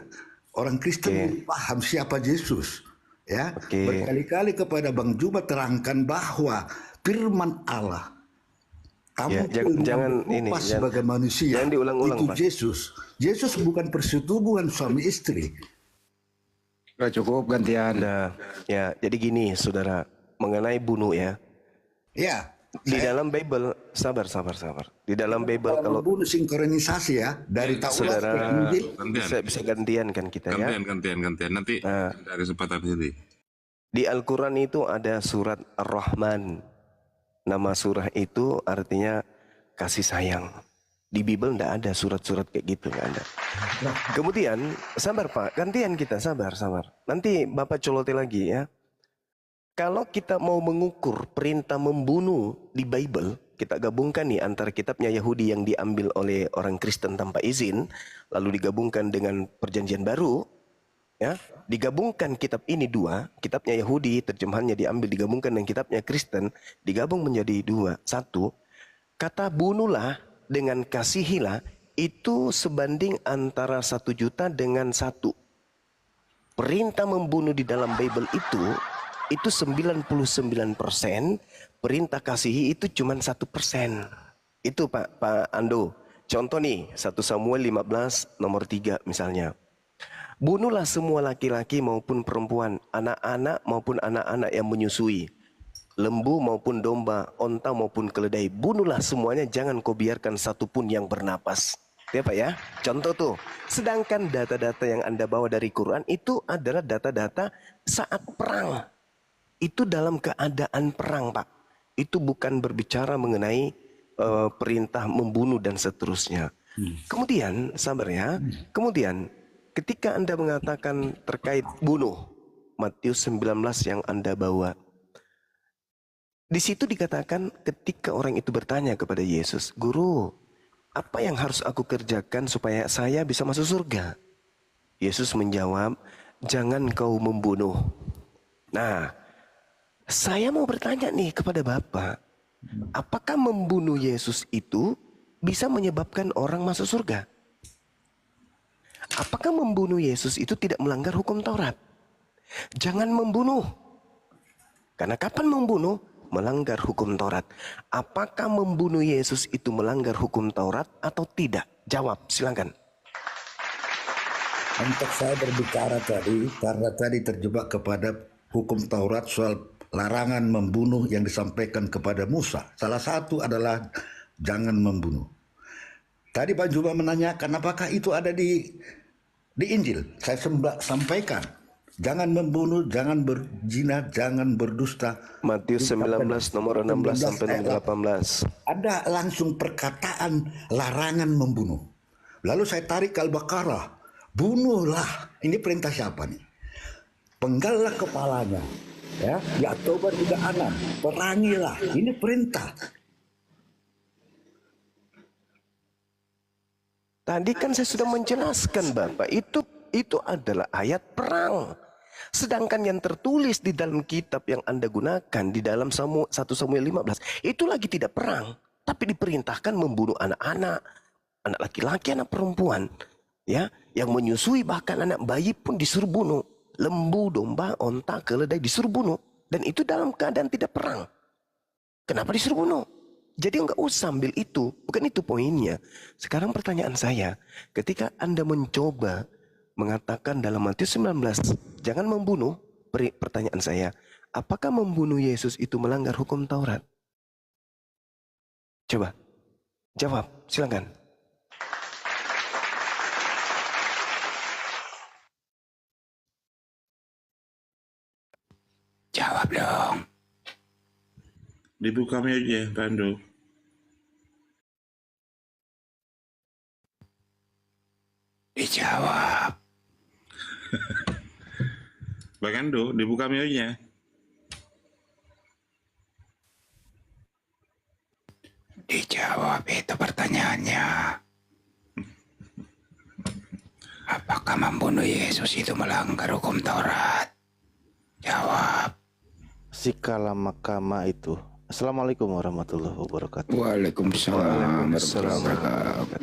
orang Kristen belum paham siapa Yesus. Ya, berkali-kali kepada Bang Juma terangkan bahwa firman Allah Ya, jangan ini, sebagai manusia jangan diulang-ulang, itu Pak. Yesus bukan persetubuhan suami istri. Udah cukup gantian. Ya, jadi gini saudara, mengenai bunuh ya. Ya, Di dalam Bible, sabar. Di dalam Bible kalau membunuh sinkronisasi ya dari Taurat ke saudara Injil. bisa gantian kan kita ya. Gantian. Nanti ada kesempatan sendiri. Di Al-Quran itu ada surat Ar-Rahman. Nama surah itu artinya kasih sayang. Di Bible enggak ada surat-surat kayak gitu, enggak ada. Kemudian, sabar Pak, gantian kita, sabar. Nanti Bapak coloti lagi ya. Kalau kita mau mengukur perintah membunuh di Bible, kita gabungkan nih antara kitabnya Yahudi yang diambil oleh orang Kristen tanpa izin, lalu digabungkan dengan Perjanjian Baru, ya, digabungkan kitab ini dua, kitabnya Yahudi terjemahannya diambil digabungkan dengan kitabnya Kristen, digabung menjadi dua. Satu, kata bunuhlah dengan kasihilah itu sebanding antara 1 juta dengan 1. Perintah membunuh di dalam Bible itu 99%, perintah kasihi itu cuma 1%. Itu Pak Ando. Contoh nih 1 Samuel 15 nomor 3 misalnya. Bunuhlah semua laki-laki maupun perempuan, anak-anak maupun anak-anak yang menyusui, lembu maupun domba, onta maupun keledai. Bunuhlah semuanya, jangan kau biarkan satu pun yang bernapas. Ya Pak ya, contoh tuh. Sedangkan data-data yang Anda bawa dari Quran itu adalah data-data saat perang. Itu dalam keadaan perang Pak. Itu bukan berbicara mengenai perintah membunuh dan seterusnya. Kemudian, sabar ya, kemudian ketika Anda mengatakan terkait bunuh, Matius 19 yang Anda bawa, di situ dikatakan ketika orang itu bertanya kepada Yesus, Guru, apa yang harus aku kerjakan supaya saya bisa masuk surga? Yesus menjawab, jangan kau membunuh. Nah, saya mau bertanya nih kepada Bapak, apakah membunuh Yesus itu bisa menyebabkan orang masuk surga? Apakah membunuh Yesus itu tidak melanggar hukum Taurat? Jangan membunuh. Karena kapan membunuh? Melanggar hukum Taurat. Apakah membunuh Yesus itu melanggar hukum Taurat atau tidak? Jawab, silakan. Untuk saya berbicara tadi, karena tadi terjebak kepada hukum Taurat soal larangan membunuh yang disampaikan kepada Musa. Salah satu adalah jangan membunuh. Tadi Pak Juba menanyakan apakah itu ada di Di Injil saya sampaikan, jangan membunuh, jangan berzina, jangan berdusta. Matius 19 nomor 16 sampai nomor 18. Ada langsung perkataan larangan membunuh. Lalu saya tarik ke Al-Baqarah, bunuhlah. Ini perintah siapa nih? Penggallah kepalanya. Ya, Tobat 36, perangilah. Ini perintah. Tadi kan saya sudah menjelaskan Bapak, itu adalah ayat perang. Sedangkan yang tertulis di dalam kitab yang Anda gunakan di dalam 1 Samuel 15 itu lagi tidak perang, tapi diperintahkan membunuh anak-anak, anak laki-laki, anak perempuan, ya, yang menyusui, bahkan anak bayi pun disuruh bunuh. Lembu, domba, onta, keledai disuruh bunuh, dan itu dalam keadaan tidak perang. Kenapa disuruh bunuh? Jadi enggak usah ambil itu, bukan itu poinnya. Sekarang pertanyaan saya, ketika Anda mencoba mengatakan dalam Matius 19, jangan membunuh, pertanyaan saya, apakah membunuh Yesus itu melanggar hukum Taurat? Coba, jawab, silakan. Jawab dong. Dibuka aja, Pando. Dijawab. Bang Ando, dibuka aja. Dijawab itu pertanyaannya. Apakah membunuh Yesus itu melanggar hukum Taurat? Jawab. Sikala makama itu. Assalamualaikum warahmatullahi wabarakatuh. Waalaikumsalam warahmatullahi wabarakatuh.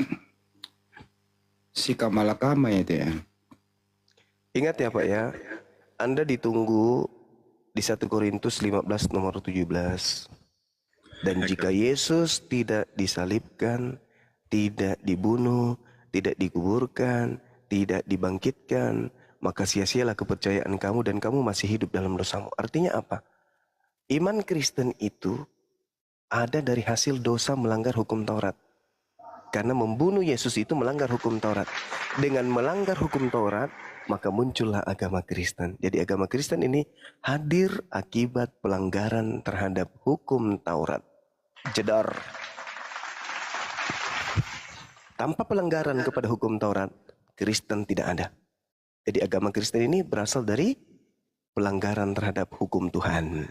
Sikap malakama itu ya. Ingat ya Pak ya, Anda ditunggu di 1 Korintus 15 nomor 17. Dan jika Yesus tidak disalibkan, tidak dibunuh, tidak dikuburkan, tidak dibangkitkan, maka sia-sialah kepercayaan kamu dan kamu masih hidup dalam dosamu. Artinya apa? Iman Kristen itu ada dari hasil dosa melanggar hukum Taurat. Karena membunuh Yesus itu melanggar hukum Taurat. Dengan melanggar hukum Taurat, maka muncullah agama Kristen. Jadi agama Kristen ini hadir akibat pelanggaran terhadap hukum Taurat. Jedar. Tanpa pelanggaran kepada hukum Taurat, Kristen tidak ada. Jadi agama Kristen ini berasal dari pelanggaran terhadap hukum Tuhan.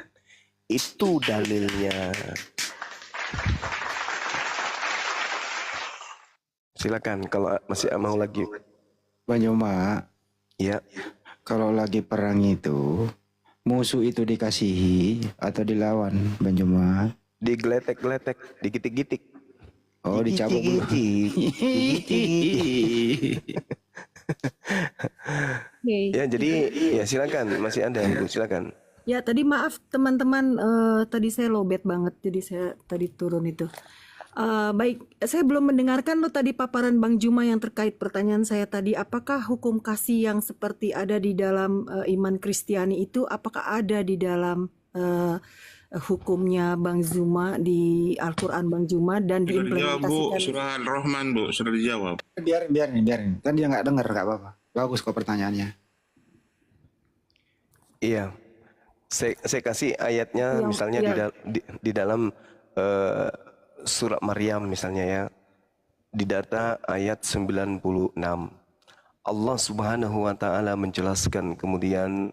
Itu dalilnya. Silakan kalau masih mau lagi. Bang Juma, Ya. kalau lagi perang itu, musuh itu dikasihi atau dilawan, Bang Juma? Digeletek-geletek, digitik-gitik. Oh, dicabut dulu. Ya, jadi ya silakan, masih ada Bu, silakan. Ya, tadi maaf teman-teman, tadi saya lowbat banget, jadi saya tadi turun itu. Baik, saya belum mendengarkan lo tadi paparan Bang Juma yang terkait pertanyaan saya tadi. Apakah hukum kasih yang seperti ada di dalam iman Kristiani itu, apakah ada di dalam hukumnya Bang Juma di Al-Quran Bang Juma dan Sudah dijawab Bu, diimplementasikan? surah Al-Rahman Bu, sudah dijawab. Biarin. Kan dia nggak dengar, nggak apa-apa. Bagus kok pertanyaannya. Iya. Saya kasih ayatnya misalnya di dalam surat Maryam misalnya ya. Di data ayat 96. Allah Subhanahu wa taala menjelaskan kemudian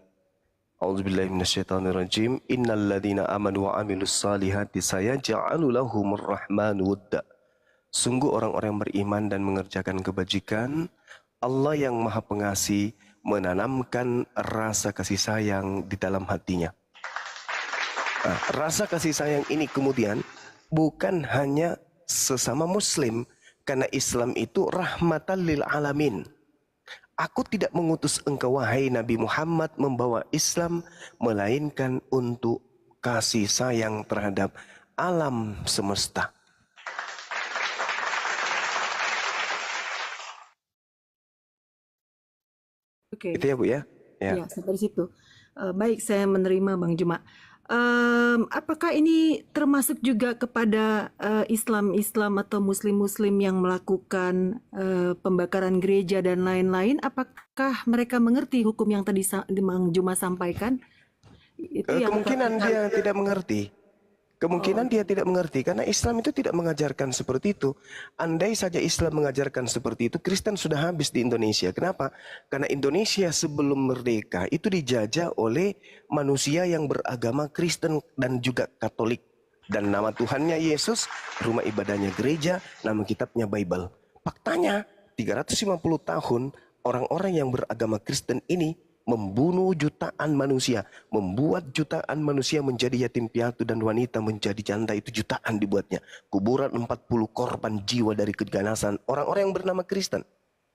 A'udzubillahi minasyaitonirrajim. Innal ladzina amanu wa 'amilus salihati sayaj'alu lahumur rahmanu wudda. Sungguh orang-orang yang beriman dan mengerjakan kebajikan, Allah yang Maha Pengasih menanamkan rasa kasih sayang di dalam hatinya. Nah, rasa kasih sayang ini kemudian bukan hanya sesama muslim, karena Islam itu rahmatan lil alamin. Aku tidak mengutus engkau wahai Nabi Muhammad membawa Islam, melainkan untuk kasih sayang terhadap alam semesta. Oke. Itu ya Bu ya? Ya, sampai situ. Baik, saya menerima Bang Juma. apakah ini termasuk juga kepada Islam atau Muslim yang melakukan pembakaran gereja dan lain-lain? Apakah mereka mengerti hukum yang tadi Bang Juma sampaikan? Itu yang Kemungkinan dia tidak mengerti. Kemungkinan dia tidak mengerti karena Islam itu tidak mengajarkan seperti itu. Andai saja Islam mengajarkan seperti itu, Kristen sudah habis di Indonesia. Kenapa? Karena Indonesia sebelum merdeka itu dijajah oleh manusia yang beragama Kristen dan juga Katolik. Dan nama Tuhannya Yesus, rumah ibadahnya gereja, nama kitabnya Bible. Faktanya 350 tahun orang-orang yang beragama Kristen ini membunuh jutaan manusia, membuat jutaan manusia menjadi yatim piatu dan wanita menjadi janda, itu jutaan dibuatnya. Kuburan 40 korban jiwa dari keganasan orang-orang yang bernama Kristen,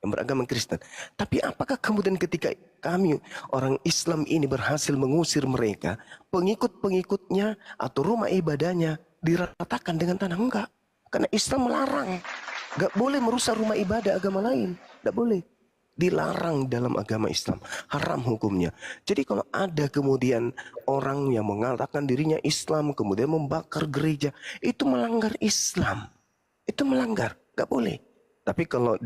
yang beragama Kristen. Tapi apakah kemudian ketika kami orang Islam ini berhasil mengusir mereka, pengikut-pengikutnya atau rumah ibadahnya diratakan dengan tanah? Enggak. Karena Islam melarang. Enggak boleh merusak rumah ibadah agama lain. Enggak boleh. Dilarang dalam agama Islam, haram hukumnya. Jadi kalau ada kemudian orang yang mengatakan dirinya Islam kemudian membakar gereja, itu melanggar Islam, itu melanggar, nggak boleh. Tapi kalau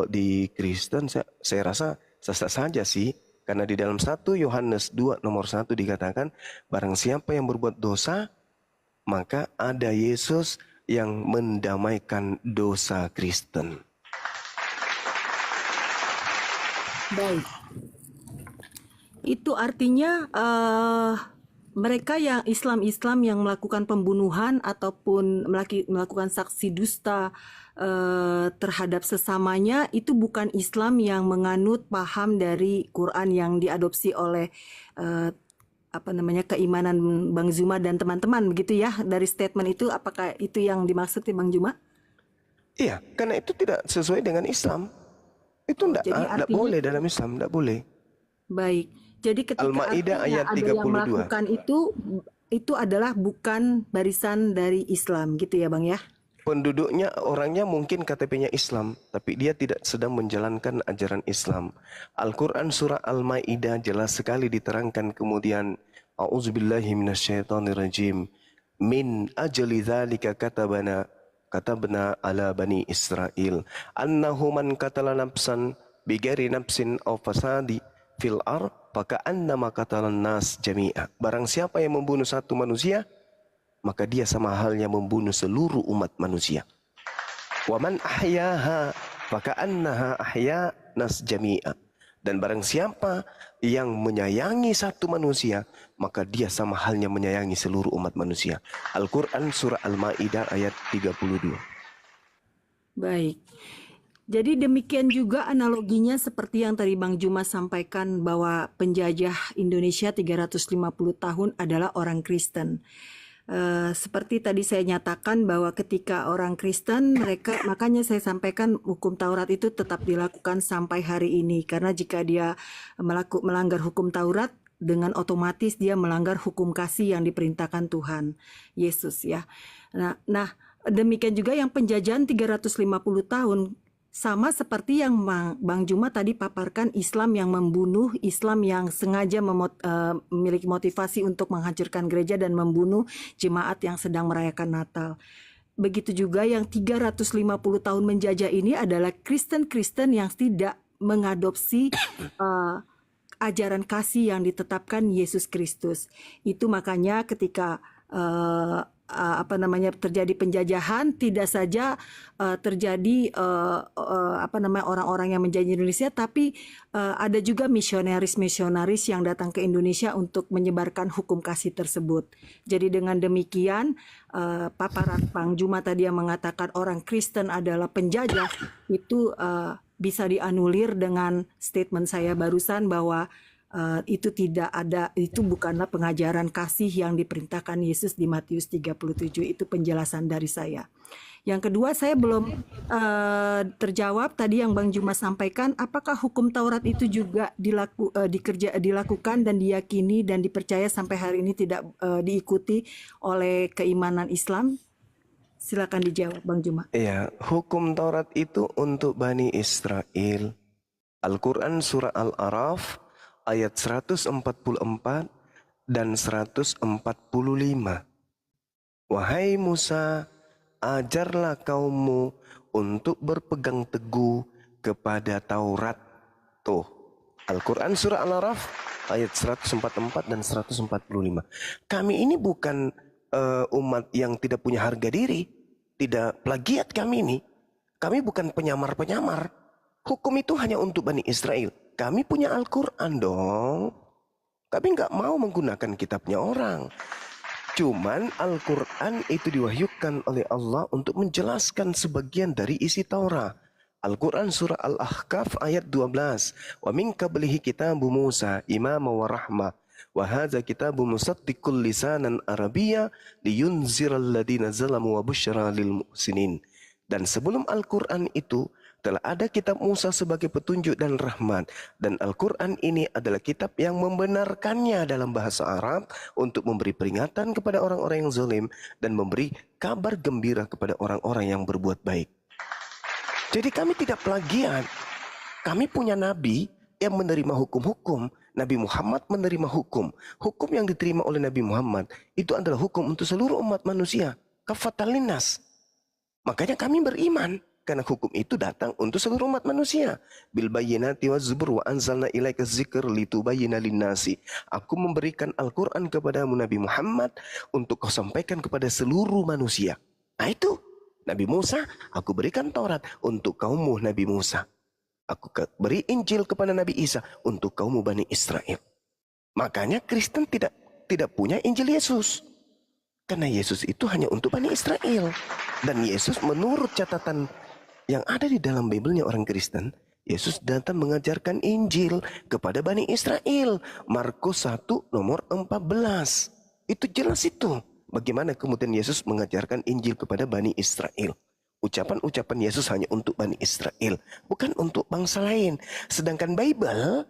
di Kristen saya rasa sah-sah saja sih, karena di dalam 1 Yohanes 2 nomor 1 dikatakan, barang siapa yang berbuat dosa, maka ada Yesus yang mendamaikan dosa Kristen. baik. Itu artinya mereka yang Islam yang melakukan pembunuhan ataupun melakukan saksi dusta terhadap sesamanya, itu bukan Islam yang menganut paham dari Quran yang diadopsi oleh keimanan Bang Zuma dan teman-teman, begitu ya, dari statement itu. Apakah itu yang dimaksud ya Bang Zuma? Iya, karena itu tidak sesuai dengan Islam. Itu tidak boleh dalam Islam, tidak boleh. Baik. Jadi ketika Al-Maidah ayat ada yang 32. melakukan itu adalah bukan barisan dari Islam, gitu ya Bang ya? Penduduknya, orangnya mungkin KTP-nya Islam, tapi dia tidak sedang menjalankan ajaran Islam. Al-Quran surah Al-Maidah jelas sekali diterangkan kemudian, A'udzubillahi minasyaitonirrajim. Min ajli dzalika katabna ala bani Israel annahu man qatala nafsan bighairi nafsin aw fasadi fil ard faka'annama qatalan nas jami'a. Barang siapa yang membunuh satu manusia, maka dia sama halnya membunuh seluruh umat manusia. Wa man ahyaha faka'annaha ahya nas jami'a. Dan barang siapa yang menyayangi satu manusia, maka dia sama halnya menyayangi seluruh umat manusia. Al-Quran surah Al-Maidah ayat 32. Baik. Jadi demikian juga analoginya seperti yang tadi Bang Juma sampaikan, bahwa penjajah Indonesia 350 tahun adalah orang Kristen. Seperti tadi saya nyatakan bahwa ketika orang Kristen, makanya saya sampaikan hukum Taurat itu tetap dilakukan sampai hari ini, karena jika dia melanggar hukum Taurat, dengan otomatis dia melanggar hukum kasih yang diperintahkan Tuhan Yesus ya. Nah, demikian juga yang penjajahan 350 tahun, sama seperti yang Bang Juma tadi paparkan, Islam yang membunuh, Islam yang sengaja memiliki motivasi untuk menghancurkan gereja dan membunuh jemaat yang sedang merayakan Natal. Begitu juga yang 350 tahun menjajah ini adalah Kristen-Kristen yang tidak mengadopsi ajaran kasih yang ditetapkan Yesus Kristus. Itu makanya ketika terjadi penjajahan, tidak saja terjadi orang-orang yang menjajah Indonesia, tapi ada juga misionaris yang datang ke Indonesia untuk menyebarkan hukum kasih tersebut. Jadi dengan demikian paparan Bang Juma tadi yang mengatakan orang Kristen adalah penjajah, itu bisa dianulir dengan statement saya barusan bahwa itu tidak ada, itu bukanlah pengajaran kasih yang diperintahkan Yesus di Matius 37. Itu penjelasan dari saya. Yang kedua, saya belum terjawab tadi yang Bang Juma sampaikan, apakah hukum Taurat itu juga dilakukan dan diyakini dan dipercaya sampai hari ini tidak diikuti oleh keimanan Islam? Silakan dijawab Bang Juma. Iya, hukum Taurat itu untuk Bani Israel. Al-Quran surah Al-Araf ayat 144 dan 145. Wahai Musa, ajarlah kaummu untuk berpegang teguh kepada Taurat. Tuh, Al-Quran surah Al-Araf ayat 144 dan 145. Kami ini bukan umat yang tidak punya harga diri, tidak plagiat kami ini. Kami bukan penyamar-penyamar. Hukum itu hanya untuk Bani Israel. Kami punya Al-Quran dong. Kami nggak mau menggunakan kitabnya orang. Cuman Al-Quran itu diwahyukan oleh Allah untuk menjelaskan sebagian dari isi Taurat. Al-Quran surah Al-Ahqaf ayat 12. Wa min qablihi kitabu Musa imama wa rahmah. Wa hadza kitabu musaddiqul lisanan arabiyya liyunziral ladina zalamu wa busyra lil muhsinin. Dan sebelum Al-Quran itu telah ada kitab Musa sebagai petunjuk dan rahmat. Dan Al-Quran ini adalah kitab yang membenarkannya dalam bahasa Arab untuk memberi peringatan kepada orang-orang yang zalim dan memberi kabar gembira kepada orang-orang yang berbuat baik. Jadi kami tidak plagiat. Kami punya nabi yang menerima hukum-hukum. Nabi Muhammad menerima hukum. Hukum yang diterima oleh Nabi Muhammad itu adalah hukum untuk seluruh umat manusia. Kafatan linnas. Makanya kami beriman. Karena hukum itu datang untuk seluruh umat manusia. Bil bayyinati waz zubur wa anzalna ilaika dzikr litubayyana linnasi. Aku memberikan Al-Quran kepadamu Nabi Muhammad untuk kau sampaikan kepada seluruh manusia. Nah itu. Nabi Musa, aku berikan Taurat untuk kaummu Nabi Musa. Aku beri Injil kepada Nabi Isa untuk kaummu Bani Israel. Makanya Kristen tidak punya Injil Yesus. Karena Yesus itu hanya untuk Bani Israel. Dan Yesus menurut catatan yang ada di dalam Bible-nya orang Kristen, Yesus datang mengajarkan Injil kepada Bani Israel. Markus 1 nomor 14. Itu jelas itu. Bagaimana kemudian Yesus mengajarkan Injil kepada Bani Israel. Ucapan-ucapan Yesus hanya untuk Bani Israel. Bukan untuk bangsa lain. Sedangkan Bible,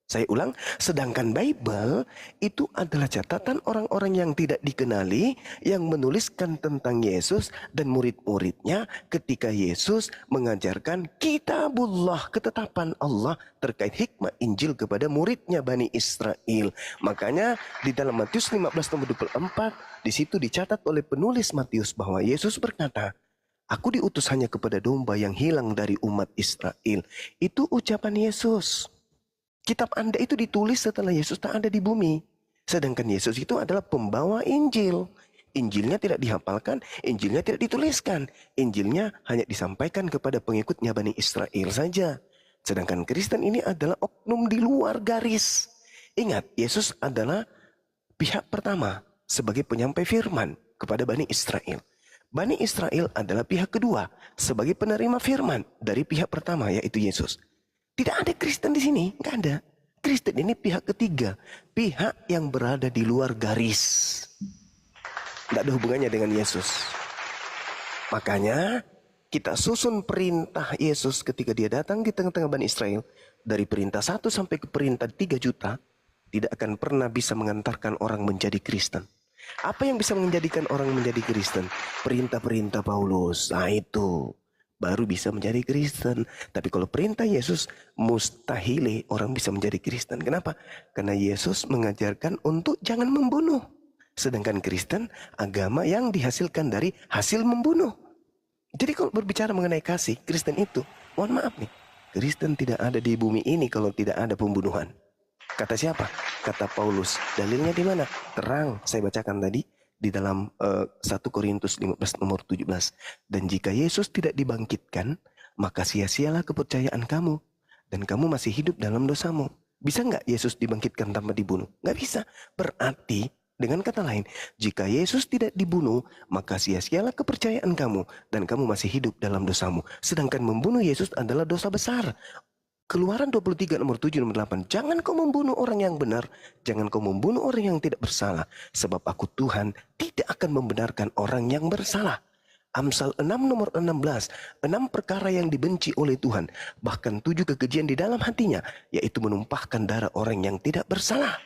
saya ulang, sedangkan Bible itu adalah catatan orang-orang yang tidak dikenali yang menuliskan tentang Yesus dan murid-muridnya ketika Yesus mengajarkan kitabullah, ketetapan Allah terkait hikmah Injil kepada muridnya Bani Israel. Makanya di dalam Matius 15 nomor 24 di situ dicatat oleh penulis Matius bahwa Yesus berkata, "Aku diutus hanya kepada domba yang hilang dari umat Israel." Itu ucapan Yesus. Kitab Anda itu ditulis setelah Yesus tak ada di bumi. Sedangkan Yesus itu adalah pembawa Injil. Injilnya tidak dihafalkan, Injilnya tidak dituliskan. Injilnya hanya disampaikan kepada pengikutnya Bani Israel saja. Sedangkan Kristen ini adalah oknum di luar garis. Ingat, Yesus adalah pihak pertama sebagai penyampai firman kepada Bani Israel. Bani Israel adalah pihak kedua sebagai penerima firman dari pihak pertama, yaitu Yesus. Tidak ada Kristen di sini, nggak ada. Kristen ini pihak ketiga, pihak yang berada di luar garis. Tidak ada hubungannya dengan Yesus. Makanya kita susun perintah Yesus ketika dia datang di tengah-tengah Bani Israel. Dari perintah 1 sampai ke perintah 3 juta, tidak akan pernah bisa mengantarkan orang menjadi Kristen. Apa yang bisa menjadikan orang menjadi Kristen? Perintah-perintah Paulus. Nah itu. Baru bisa menjadi Kristen. Tapi kalau perintah Yesus, mustahil orang bisa menjadi Kristen. Kenapa? Karena Yesus mengajarkan untuk jangan membunuh. Sedangkan Kristen, agama yang dihasilkan dari hasil membunuh. Jadi kalau berbicara mengenai kasih, Kristen itu, mohon maaf nih, Kristen tidak ada di bumi ini kalau tidak ada pembunuhan. Kata siapa? Kata Paulus. Dalilnya di mana? Terang, saya bacakan tadi. Di dalam 1 Korintus 15 nomor 17. Dan jika Yesus tidak dibangkitkan, maka sia-sialah kepercayaan kamu. Dan kamu masih hidup dalam dosamu. Bisa nggak Yesus dibangkitkan tanpa dibunuh? Nggak bisa. Berarti, dengan kata lain, jika Yesus tidak dibunuh, maka sia-sialah kepercayaan kamu. Dan kamu masih hidup dalam dosamu. Sedangkan membunuh Yesus adalah dosa besar. Keluaran 23 nomor 7 nomor 8. Jangan kau membunuh orang yang benar. Jangan kau membunuh orang yang tidak bersalah. Sebab aku Tuhan tidak akan membenarkan orang yang bersalah. Amsal 6 nomor 16. 6 perkara yang dibenci oleh Tuhan. Bahkan 7 kekejian di dalam hatinya. Yaitu menumpahkan darah orang yang tidak bersalah.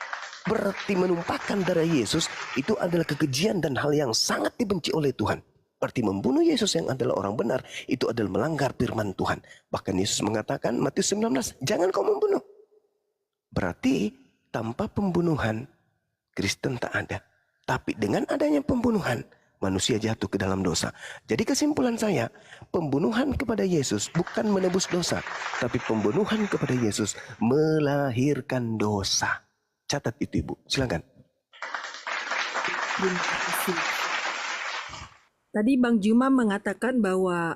Berarti menumpahkan darah Yesus itu adalah kekejian dan hal yang sangat dibenci oleh Tuhan. Berarti membunuh Yesus yang adalah orang benar itu adalah melanggar firman Tuhan. Bahkan Yesus mengatakan Matius 19, jangan kau membunuh. Berarti tanpa pembunuhan Kristen tak ada. Tapi dengan adanya pembunuhan, manusia jatuh ke dalam dosa. Jadi kesimpulan saya, pembunuhan kepada Yesus bukan menebus dosa, tapi pembunuhan kepada Yesus melahirkan dosa. Catat itu Ibu, silakan. Terima kasih. Tadi Bang Juma mengatakan bahwa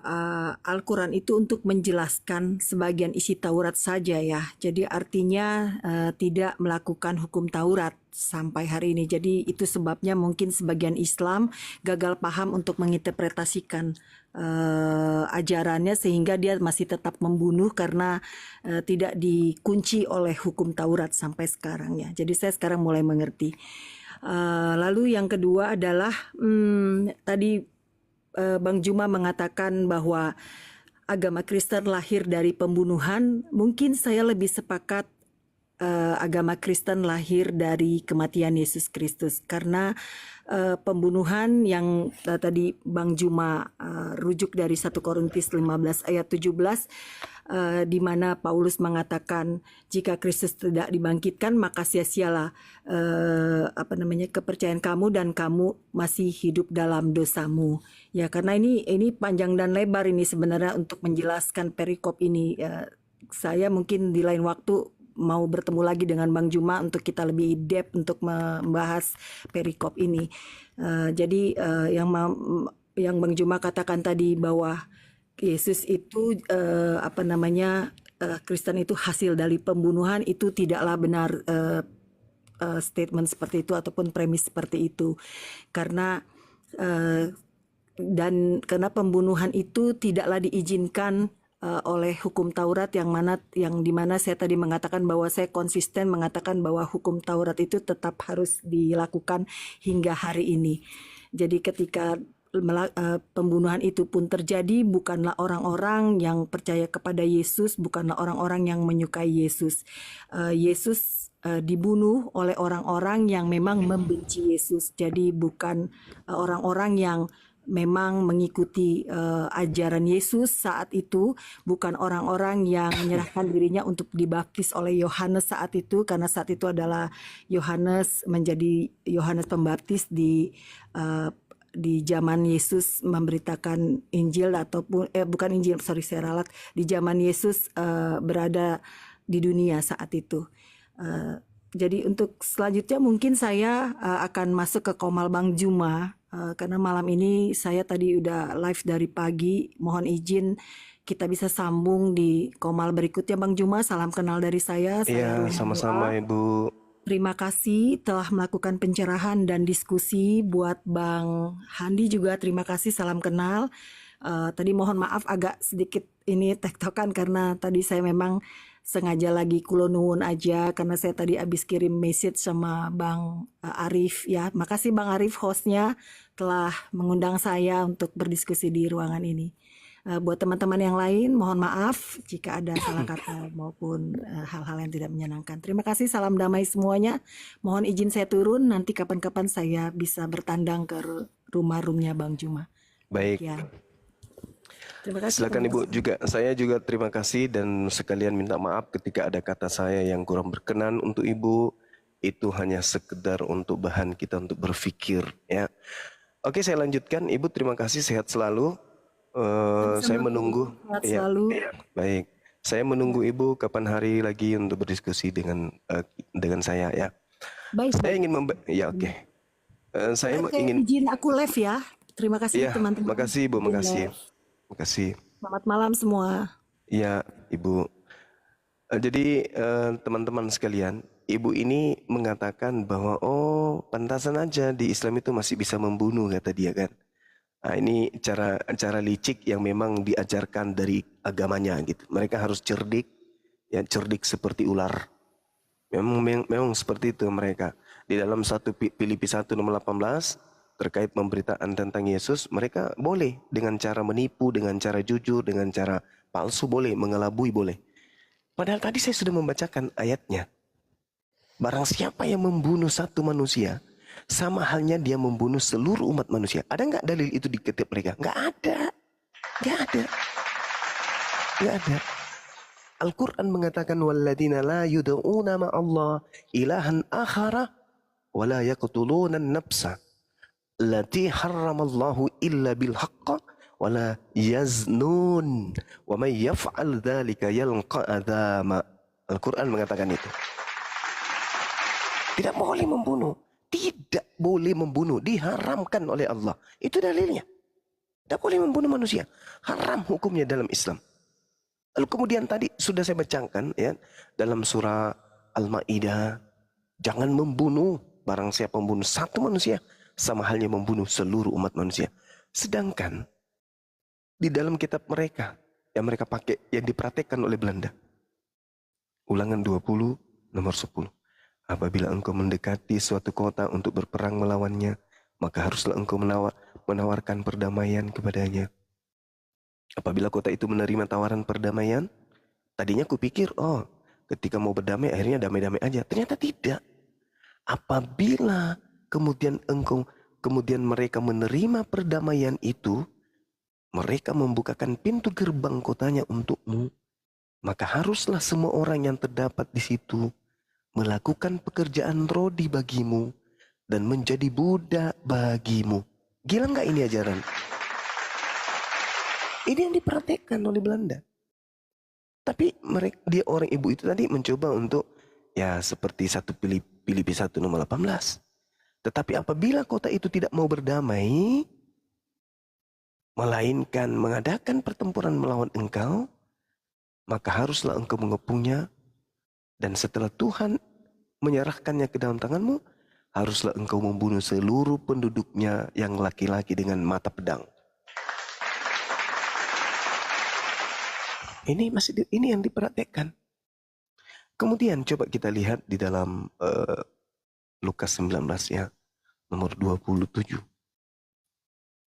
Al-Quran itu untuk menjelaskan sebagian isi Taurat saja ya. Jadi artinya tidak melakukan hukum Taurat sampai hari ini. Jadi itu sebabnya mungkin sebagian Islam gagal paham untuk menginterpretasikan ajarannya sehingga dia masih tetap membunuh karena tidak dikunci oleh hukum Taurat sampai sekarang ya. Jadi saya sekarang mulai mengerti. Lalu yang kedua adalah tadi Bang Juma mengatakan bahwa agama Kristen lahir dari pembunuhan. Mungkin saya lebih sepakat agama Kristen lahir dari kematian Yesus Kristus, karena pembunuhan yang tadi Bang Juma rujuk dari 1 Korintus 15 ayat 17 di mana Paulus mengatakan jika Kristus tidak dibangkitkan maka sia-sialah kepercayaan kamu dan kamu masih hidup dalam dosamu. Ya, karena ini panjang dan lebar ini sebenarnya untuk menjelaskan perikop ini. Saya mungkin di lain waktu mau bertemu lagi dengan Bang Juma untuk kita lebih depth untuk membahas perikop ini. Jadi yang Bang Juma katakan tadi bahwa Yesus itu Kristen itu hasil dari pembunuhan, itu tidaklah benar statement seperti itu ataupun premis seperti itu, karena pembunuhan itu tidaklah diizinkan oleh hukum Taurat yang dimana saya tadi mengatakan bahwa saya konsisten mengatakan bahwa hukum Taurat itu tetap harus dilakukan hingga hari ini. Jadi ketika pembunuhan itu pun terjadi, bukanlah orang-orang yang percaya kepada Yesus, bukanlah orang-orang yang menyukai Yesus. Yesus dibunuh oleh orang-orang yang memang membenci Yesus. Jadi bukan orang-orang yang memang mengikuti ajaran Yesus saat itu, bukan orang-orang yang menyerahkan dirinya untuk dibaptis oleh Yohanes saat itu, karena saat itu adalah Yohanes menjadi Yohanes Pembaptis di zaman Yesus memberitakan Injil ataupun bukan Injil, saya ralat, di zaman Yesus berada di dunia saat itu. Jadi untuk selanjutnya mungkin saya akan masuk ke Komal Bang Juma, karena malam ini saya tadi udah live dari pagi. Mohon izin kita bisa sambung di Komal berikutnya Bang Juma. Salam kenal dari saya. Iya, sama-sama Ibu. Terima kasih telah melakukan pencerahan dan diskusi. Buat Bang Handi juga terima kasih, salam kenal. Tadi mohon maaf agak sedikit ini tektokan karena tadi saya memang sengaja lagi kulo nuwun aja karena saya tadi habis kirim message sama Bang Arif ya. Makasih Bang Arif hostnya telah mengundang saya untuk berdiskusi di ruangan ini. Buat teman-teman yang lain mohon maaf jika ada salah kata maupun hal-hal yang tidak menyenangkan. Terima kasih, salam damai semuanya. Mohon izin saya turun, nanti kapan-kapan saya bisa bertandang ke rumah-rumahnya Bang Juma. Baik. Ya. Terima kasih. Silakan Ibu juga. Saya juga terima kasih dan sekalian minta maaf ketika ada kata saya yang kurang berkenan untuk Ibu. Itu hanya sekedar untuk bahan kita untuk berpikir ya. Oke, saya lanjutkan. Ibu terima kasih, sehat selalu. Saya menunggu. Ya, baik. Saya menunggu Ibu kapan hari lagi untuk berdiskusi dengan saya ya. Baik. Saya ingin ya oke. Saya ingin izin aku live ya. Terima kasih ya, teman-teman. Makasih Ibu, makasih. Makasih. Selamat malam semua. Ya, Ibu. Jadi teman-teman sekalian, Ibu ini mengatakan bahwa pantasan aja di Islam itu masih bisa membunuh kata dia kan. Nah, ini cara licik yang memang diajarkan dari agamanya gitu. Mereka harus cerdik, ya cerdik seperti ular. Memang seperti itu mereka. Di dalam 1 Filipi 1 nomor 18 terkait pemberitaan tentang Yesus, mereka boleh dengan cara menipu, dengan cara jujur, dengan cara palsu boleh, mengelabui boleh. Padahal tadi saya sudah membacakan ayatnya. Barang siapa yang membunuh satu manusia, sama halnya dia membunuh seluruh umat manusia. Ada nggak dalil itu di kitab mereka? Nggak ada. Nggak ada. Nggak ada. Al-Quran mengatakan walladzina la yud'una ma'allah ilahan akhara ولا يقتلون النفس التي حرم الله إلا بالحق ولا يزنون ومن يفعل ذلك يلقى أثاما. Al-Quran mengatakan itu. Tidak boleh membunuh. Tidak boleh membunuh. Diharamkan oleh Allah. Itu dalilnya. Tidak boleh membunuh manusia. Haram hukumnya dalam Islam. Lalu kemudian tadi sudah saya bacakan ya, dalam surah Al-Ma'idah. Jangan membunuh. Barang siapa membunuh satu manusia, sama halnya membunuh seluruh umat manusia. Sedangkan di dalam kitab mereka yang mereka pakai, yang dipraktekkan oleh Belanda. Ulangan 20 nomor 10. Apabila engkau mendekati suatu kota untuk berperang melawannya, maka haruslah engkau menawarkan perdamaian kepadanya. Apabila kota itu menerima tawaran perdamaian, tadinya kupikir, oh, ketika mau berdamai akhirnya damai-damai aja. Ternyata tidak. Apabila kemudian mereka menerima perdamaian itu, mereka membukakan pintu gerbang kotanya untukmu, maka haruslah semua orang yang terdapat di situ melakukan pekerjaan rodi bagimu dan menjadi budak bagimu. Gila nggak ini ajaran? Ini yang dipraktekkan oleh Belanda. Tapi dia orang ibu itu tadi mencoba untuk ya seperti Filipi 1 nomor 18. Tetapi apabila kota itu tidak mau berdamai, melainkan mengadakan pertempuran melawan engkau, maka haruslah engkau mengepungnya, dan setelah Tuhan menyerahkannya ke dalam tanganmu, haruslah engkau membunuh seluruh penduduknya yang laki-laki dengan mata pedang. Ini yang diperhatikan. Kemudian coba kita lihat di dalam Lukas 19 ya, nomor 27.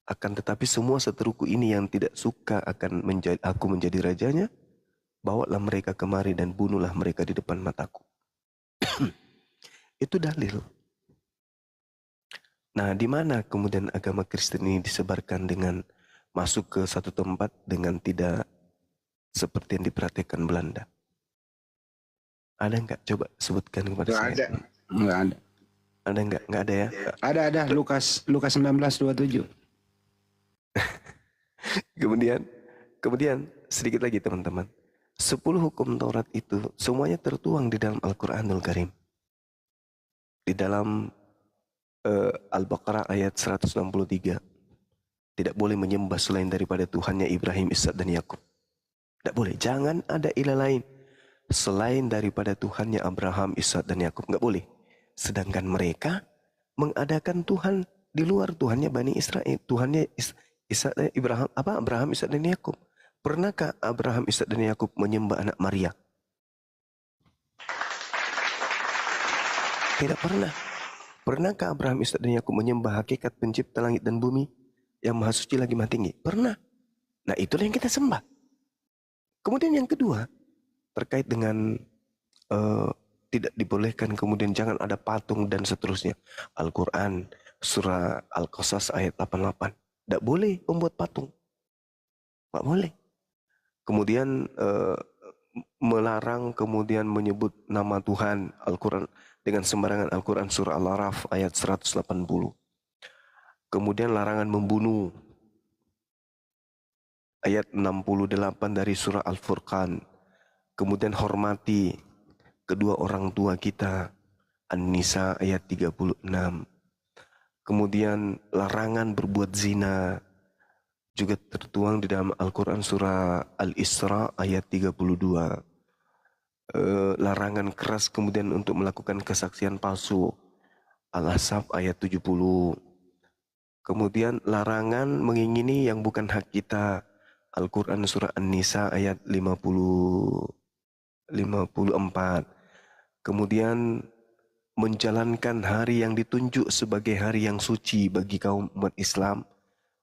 Akan tetapi semua seteruku ini yang tidak suka akan aku menjadi rajanya, bawalah mereka kemari dan bunuhlah mereka di depan mataku. Itu dalil. Nah, di mana kemudian agama Kristen ini disebarkan dengan masuk ke satu tempat dengan tidak seperti yang diperhatikan Belanda? Ada enggak? Coba sebutkan kepada saya. Enggak ada. Ada enggak? Enggak ada ya? Ada. Lukas 19:27. Kemudian sedikit lagi teman-teman. 10 hukum Taurat itu semuanya tertuang di dalam Al-Quranul Karim. Di dalam Al-Baqarah ayat 163. Tidak boleh menyembah selain daripada Tuhannya Ibrahim, Ishak dan Yakub. Tidak boleh. Jangan ada ilah lain selain daripada Tuhannya Abraham, Ishak dan Yakub. Enggak boleh. Sedangkan mereka mengadakan Tuhan di luar Tuhannya Bani Israel. Tuhannya Abraham, Ishak dan Yakub. Pernahkah Abraham, Ishak dan Yakub menyembah anak Maria? Tidak pernah. Pernahkah Abraham, Ishak dan Yakub menyembah hakikat pencipta langit dan bumi yang maha suci lagi maha tinggi? Pernah. Nah, itulah yang kita sembah. Kemudian yang kedua, terkait dengan tidak dibolehkan, kemudian jangan ada patung dan seterusnya. Al-Quran surah Al-Qasas ayat 88. Tidak boleh membuat patung. Tidak boleh. Kemudian melarang kemudian menyebut nama Tuhan Al-Quran dengan sembarangan. Al-Quran surah Al-Araf ayat 180. Kemudian larangan membunuh. Ayat 68 dari surah Al-Furqan. Kemudian hormati kedua orang tua kita. An-Nisa ayat 36. Kemudian larangan berbuat zina. Juga tertuang di dalam Al-Quran surah Al-Isra ayat 32. Larangan keras kemudian untuk melakukan kesaksian palsu. Al-Ahzab ayat 70. Kemudian larangan mengingini yang bukan hak kita. Al-Quran surah An-Nisa ayat 54. Kemudian menjalankan hari yang ditunjuk sebagai hari yang suci bagi kaum umat Islam.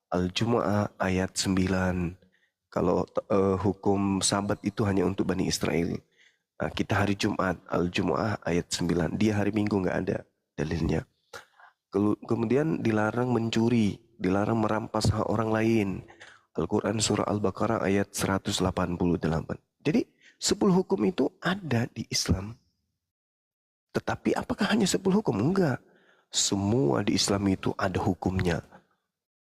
Al-Jumu'ah ayat 9. Kalau hukum sabat itu hanya untuk Bani Israel. Nah, kita hari Jumat, Al-Jumu'ah ayat 9. Dia hari Minggu nggak ada dalilnya. Kemudian dilarang mencuri, dilarang merampas hak orang lain. Al-Quran surah Al-Baqarah ayat 188. Jadi 10 hukum itu ada di Islam. Tetapi apakah hanya 10 hukum? Enggak. Semua di Islam itu ada hukumnya.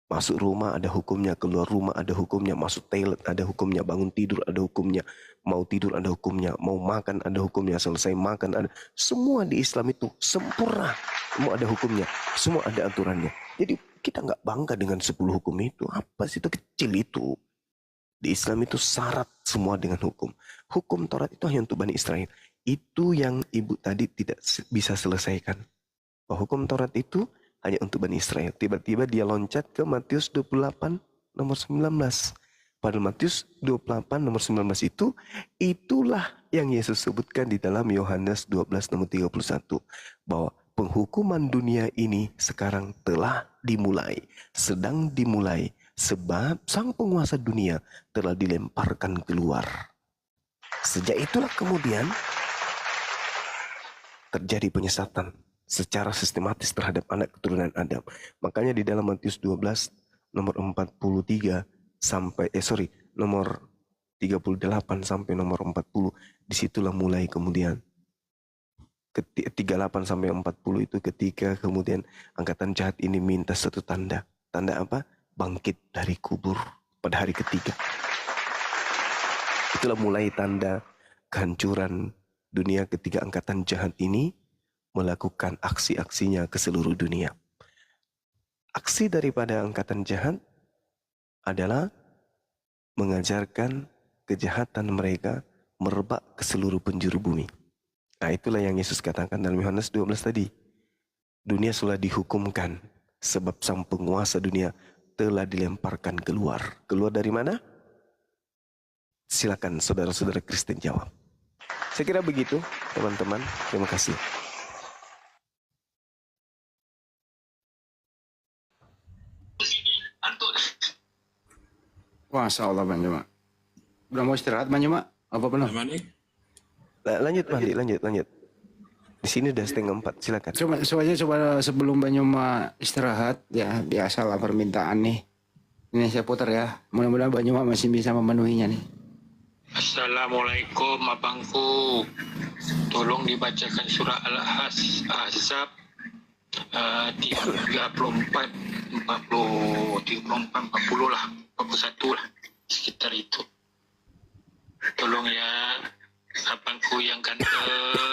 Masuk rumah ada hukumnya, keluar rumah ada hukumnya, masuk toilet ada hukumnya, bangun tidur ada hukumnya, mau tidur ada hukumnya, mau makan ada hukumnya, selesai makan ada. Semua di Islam itu sempurna, semua ada hukumnya, semua ada aturannya. Jadi kita nggak bangga dengan 10 hukum itu. Apa sih itu, kecil itu. Di Islam itu syarat semua dengan hukum. Hukum Taurat itu hanya untuk Bani Israel. Itu yang ibu tadi tidak bisa selesaikan. Bahwa hukum Taurat itu hanya untuk Bani Israel. Tiba-tiba dia loncat ke Matius 28 nomor 19. Pada Matius 28 nomor 19 itulah yang Yesus sebutkan di dalam Yohanes 12 nomor 31. Bahwa penghukuman dunia ini sekarang telah dimulai. Sedang dimulai. Sebab sang penguasa dunia telah dilemparkan keluar. Sejak itulah kemudian terjadi penyesatan secara sistematis terhadap anak keturunan Adam. Makanya di dalam Matius 12 nomor 43 sampai nomor 38 sampai nomor 40, disitulah mulai kemudian 38 sampai 40 itu ketika kemudian angkatan jahat ini minta satu tanda. Tanda apa? Bangkit dari kubur pada hari ketiga. Itulah mulai tanda kehancuran dunia ketika angkatan jahat ini melakukan aksi-aksinya ke seluruh dunia. Aksi daripada angkatan jahat adalah mengajarkan kejahatan mereka merebak ke seluruh penjuru bumi. Nah, itulah yang Yesus katakan dalam Yohanes 12 tadi. Dunia sudah dihukumkan sebab sang penguasa dunia telah dilemparkan keluar. Keluar dari mana? Silakan saudara-saudara Kristen jawab. Saya kira begitu, teman-teman. Terima kasih. Masya Allah Bang Juma. Udah mau istirahat Bang Juma? Apa belum? Mana? Lanjut Mandi, lanjut. Di sini udah 3:30, silakan. Coba sebelum Bang Juma istirahat ya, biasalah permintaan nih. Ini saya putar ya. Mudah-mudahan Bang Juma masih bisa memenuhinya nih. Assalamualaikum abangku. Tolong dibacakan surah Al-Ahzab 34, 40 lah, 41 lah, sekitar itu. Tolong ya abangku yang ganteng.